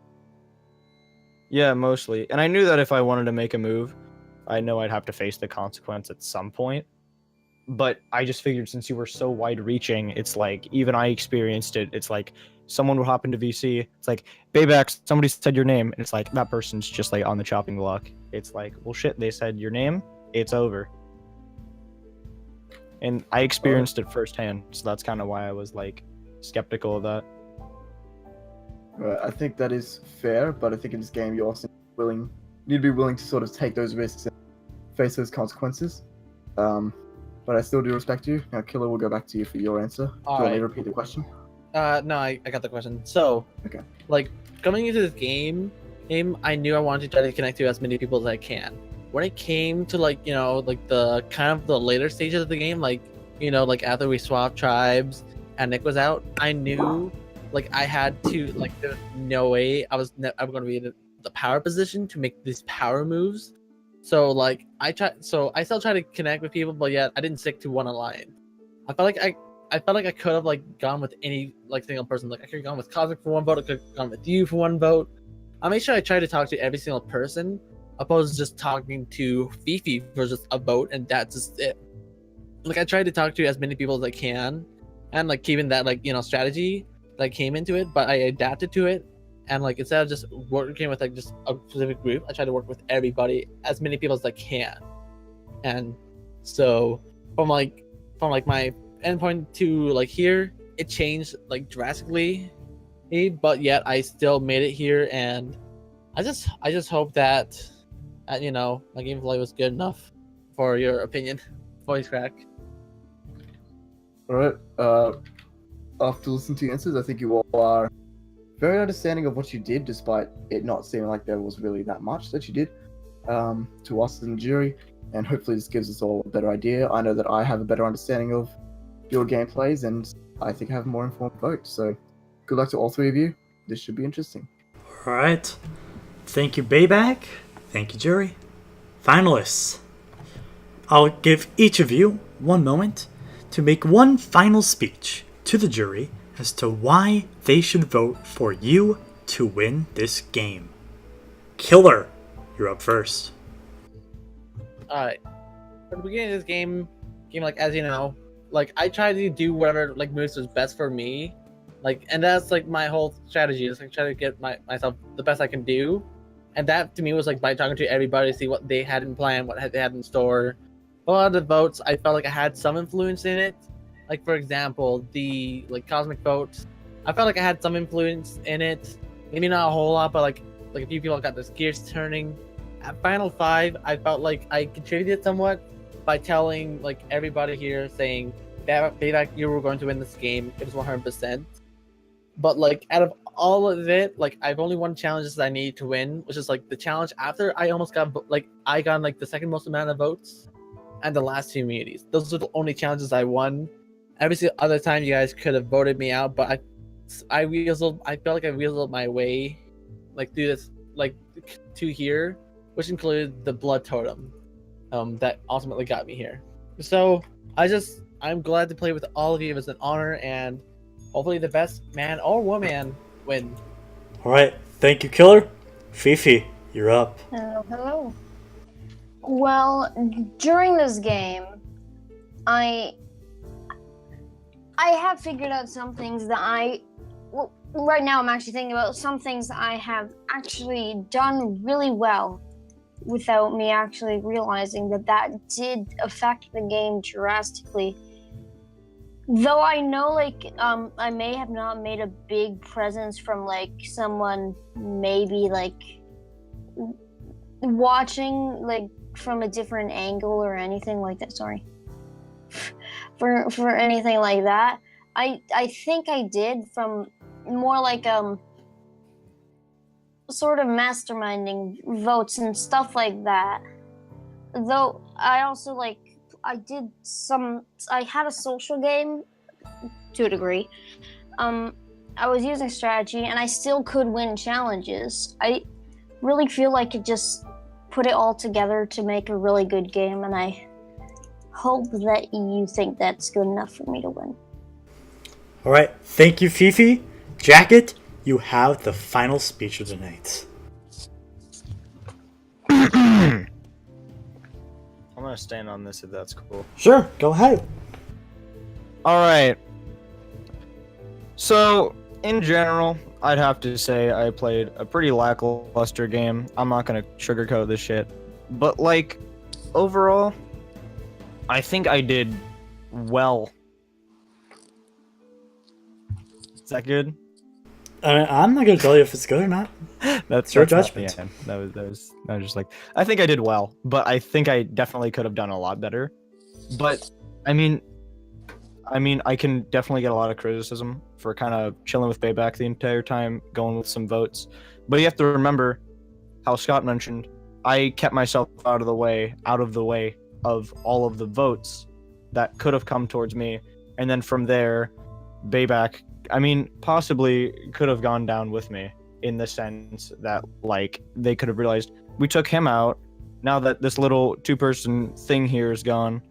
Yeah, mostly. And I knew that if I wanted to make a move, I know I'd have to face the consequence at some point. But I just figured since you were so wide-reaching, it's like, even I experienced it. It's like, someone would hop into VC, it's like, Bayback, somebody said your name, and it's like, that person's just like on the chopping block. It's like, well shit, they said your name, it's over. And I experienced it firsthand, so that's kind of why I was like skeptical of that. I think that is fair, but I think in this game you also need to be willing to sort of take those risks and face those consequences. but I still do respect you. Now, Killer, will go back to you for your answer. Do you want me to repeat the question? No, I got the question. So, Okay. like, coming into this game, I knew I wanted to try to connect to as many people as I can. When it came to, like, you know, like, the kind of the later stages of the game, like, you know, like, after we swapped tribes and Nick was out, I knew, like, I had to, like, there's no way I'm going to be in the power position to make these power moves. So, like, I still try to connect with people, but yet I didn't stick to one alliance. I felt like I could have, like, gone with any, like, single person. Like, I could have gone with Cosmic for one vote. I could have gone with you for one vote. I made sure I tried to talk to every single person, opposed to just talking to Fifi for just a vote, and that's just it. Like, I tried to talk to as many people as I can, and, like, keeping that, like, you know, strategy that came into it, but I adapted to it. And, like, instead of just working with, like, just a specific group, I try to work with everybody, as many people as I can. And so from my endpoint to, like, here, it changed, like, drastically, but yet I still made it here. And I just hope that you know, my gameplay was good enough for your opinion, voice crack. All right. After listening to your answers, I think you all are very understanding of what you did, despite it not seeming like there was really that much that you did to us as a jury. And hopefully this gives us all a better idea. I know that I have a better understanding of your gameplays, and I think I have a more informed vote. So good luck to all three of you. This should be interesting. All right. Thank you, Bayback. Thank you, jury. Finalists. I'll give each of you 1 moment to make one final speech to the jury as to why they should vote for you to win this game. Killer, you're up first. Alright. At the beginning of this game, like, as you know, like, I tried to do whatever, like, moves was best for me. Like, and that's, like, my whole strategy, is, like, try to get myself the best I can do. And that, to me, was, like, by talking to everybody to see what they had in plan, what they had in store. A lot of the votes, I felt like I had some influence in it. Like, for example, the, like, Cosmic vote, I felt like I had some influence in it. Maybe not a whole lot, but, like a few people got their gears turning. At Final 5, I felt like I contributed somewhat by telling, like, everybody here, saying, Bayback, you were going to win this game. It was 100%. But, like, out of all of it, like, I've only won challenges that I need to win, which is, like, the challenge after I almost got, like, I got, like, the second most amount of votes, and the last 2 immunities. Those are the only challenges I won. Every single other time you guys could have voted me out, but I felt like I weaseled my way, like, through this, like, to here, which included the blood totem, that ultimately got me here. So I'm glad to play with all of you. It was an honor, and hopefully the best man or woman win. All right, thank you, Killer. Fifi, you're up. Hello. Well, during this game, I have figured out some things that right now I'm actually thinking about some things that I have actually done really well without me actually realizing that did affect the game drastically. Though I know, like, I may have not made a big presence from, like, someone maybe, like, watching, like, from a different angle or anything like that. Sorry. For anything like that. I think I did from more like, sort of masterminding votes and stuff like that. Though I also, like, I had a social game to a degree. I was using strategy and I still could win challenges. I really feel like it just put it all together to make a really good game, and I hope that you think that's good enough for me to win. All right, thank you, Fifi. Jacket, you have the final speech of the night. I'm gonna stand on this if that's cool. Sure, go ahead. Alright. So, in general, I'd have to say I played a pretty lackluster game. I'm not gonna sugarcoat this shit. But, like, overall, I think I did well. Is that good? I'm not gonna tell you if it's good or not. That's your not- judgment. yeah, that was just like, I think I did well, but I think I definitely could have done a lot better. But I mean, I can definitely get a lot of criticism for kind of chilling with Bayback the entire time, going with some votes. But you have to remember, how Scott mentioned, I kept myself out of the way of all of the votes that could have come towards me. And then from there, Bayback, I mean, possibly could have gone down with me in the sense that, like, they could have realized we took him out. Now that this little two-person thing here is gone,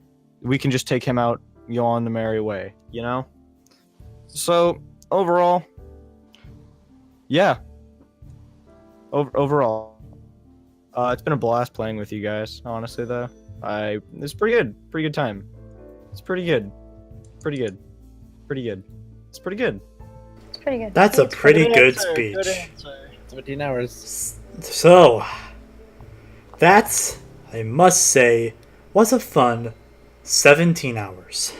we can just take him out, go on the merry way, you know? So, overall, yeah. Overall, it's been a blast playing with you guys, honestly, though. It's pretty good. Pretty good time. It's pretty good. Pretty good. Pretty good. It's pretty good. It's pretty good. That's a pretty good answer, speech. Good answer. 17 hours. So, that, I must say, was a fun 17 hours.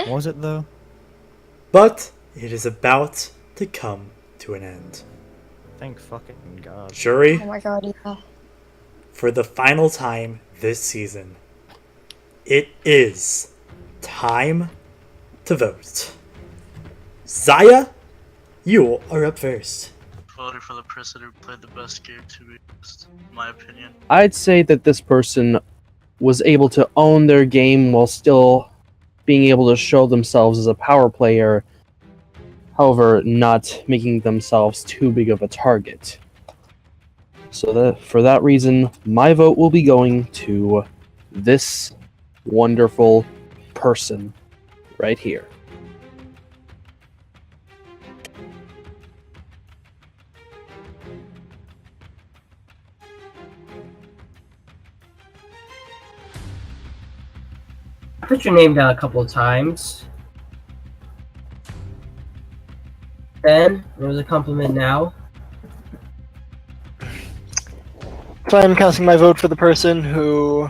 Was it, though? But it is about to come to an end. Thank fucking God. Shuri, Oh my god, yeah. for the final time this season, it is time to vote. Zaya, you are up first. Voting for the person who played the best game, to be honest, in my opinion. I'd say that this person was able to own their game while still being able to show themselves as a power player, however, not making themselves too big of a target. So for that reason, my vote will be going to this wonderful person right here. Put your name down a couple of times. Ben, there was a compliment now. So I'm casting my vote for the person who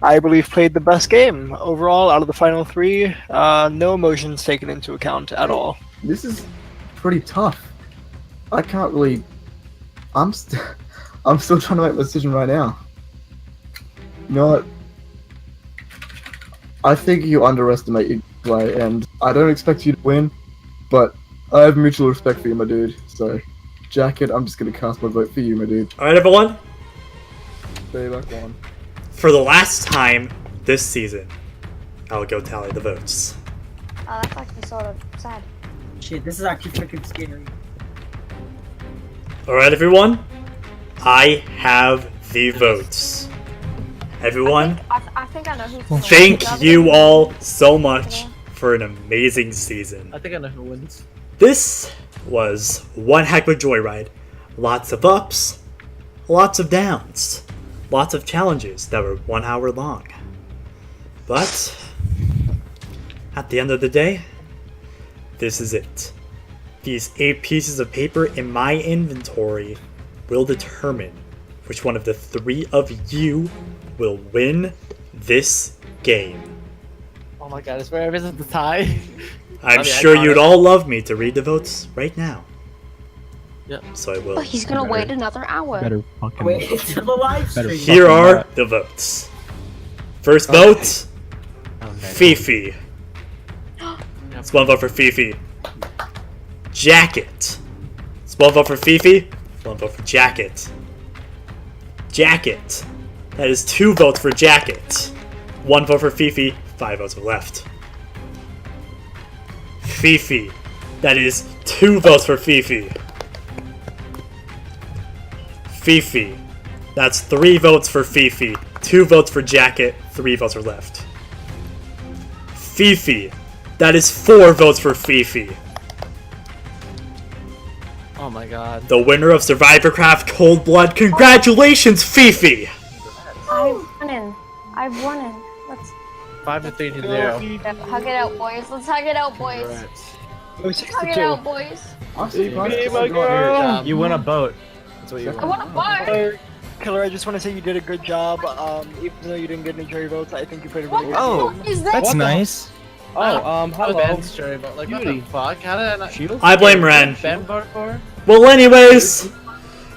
I believe played the best game overall out of the final three. No emotions taken into account at all. This is pretty tough. I can't really. I'm still trying to make my decision right now. You know what? I think you underestimate your play, and I don't expect you to win, but I have mutual respect for you, my dude. So, Jacket, I'm just gonna cast my vote for you, my dude. Alright, everyone. Bayback won. For the last time this season, I'll go tally the votes. Oh, that's actually sort of sad. Shit, this is actually freaking scary. Alright, everyone. I have the votes. Everyone, I think I know who's gonna thank win. you all so much for an amazing season. I think I know who wins. This was one heck of a joyride. Lots of ups, lots of downs, lots of challenges that were 1 hour long. But at the end of the day, this is it. These 8 pieces of paper in my inventory will determine which one of the 3 of you will win this game. Oh my god, I swear if it's the tie. I'm sure you'd all love me to read the votes right now. Yep. So I will. Oh, he's gonna wait another hour. Better fucking. Wait until the live stream. Here are the votes. First vote, Fifi. It's 1 vote for Fifi. Jacket. It's 1 vote for Fifi. 1 vote for Jacket. Jacket. That is 2 votes for Jacket. 1 vote for Fifi. 5 votes are left. Fifi. That is 2 votes for Fifi. Fifi. That's 3 votes for Fifi. 2 votes for Jacket. 3 votes are left. Fifi. That is 4 votes for Fifi. Oh my god. The winner of SurvivorCraft Cold Blood. Congratulations, Fifi! I've won it. Let's 5-3 to 0. hug it out, boys. Let's hug it out, boys. Hug it out, boys. My girl. You won a boat. That's what you I won. want a bar. Killer, I just want to say you did a good job. Even though you didn't get any jury votes, I think you played a really good Oh, game. Is that? that's nice. Hello. Ben's jury vote. Like, what the fuck? How did I not? I blame Ren. Ben voted for? Well, anyways,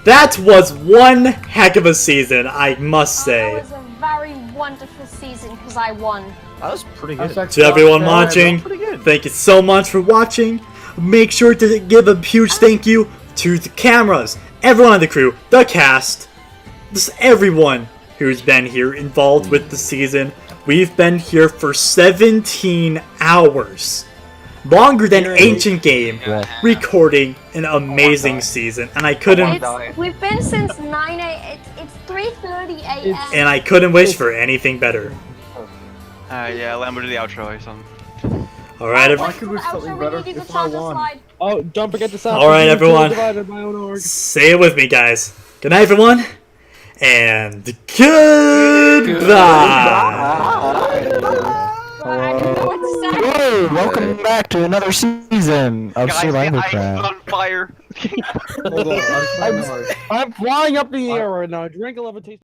that was one heck of a season, I must It say. was a very wonderful season because I won. That was pretty good. Hashtag To everyone Scott, watching, pretty good. thank you so much for watching. Make sure to give a huge thank you to the cameras, everyone on the crew, the cast, just everyone who's been here involved with the season. We've been here for 17 hours. Longer than Ancient Game, recording an amazing season. And I couldn't... We've been since 9 a.m. It's 3:30 a.m. And I couldn't wish for anything better. Yeah, Lambo do the outro or something. Alright, I could wish something better if I won. Oh, don't forget to sound. Alright, everyone. Say it with me, guys. Good night, everyone. And goodbye. Whoa, welcome back to another season of SurvivorCraft. on fire. I'm flying up in the air right now. Drink a levitation.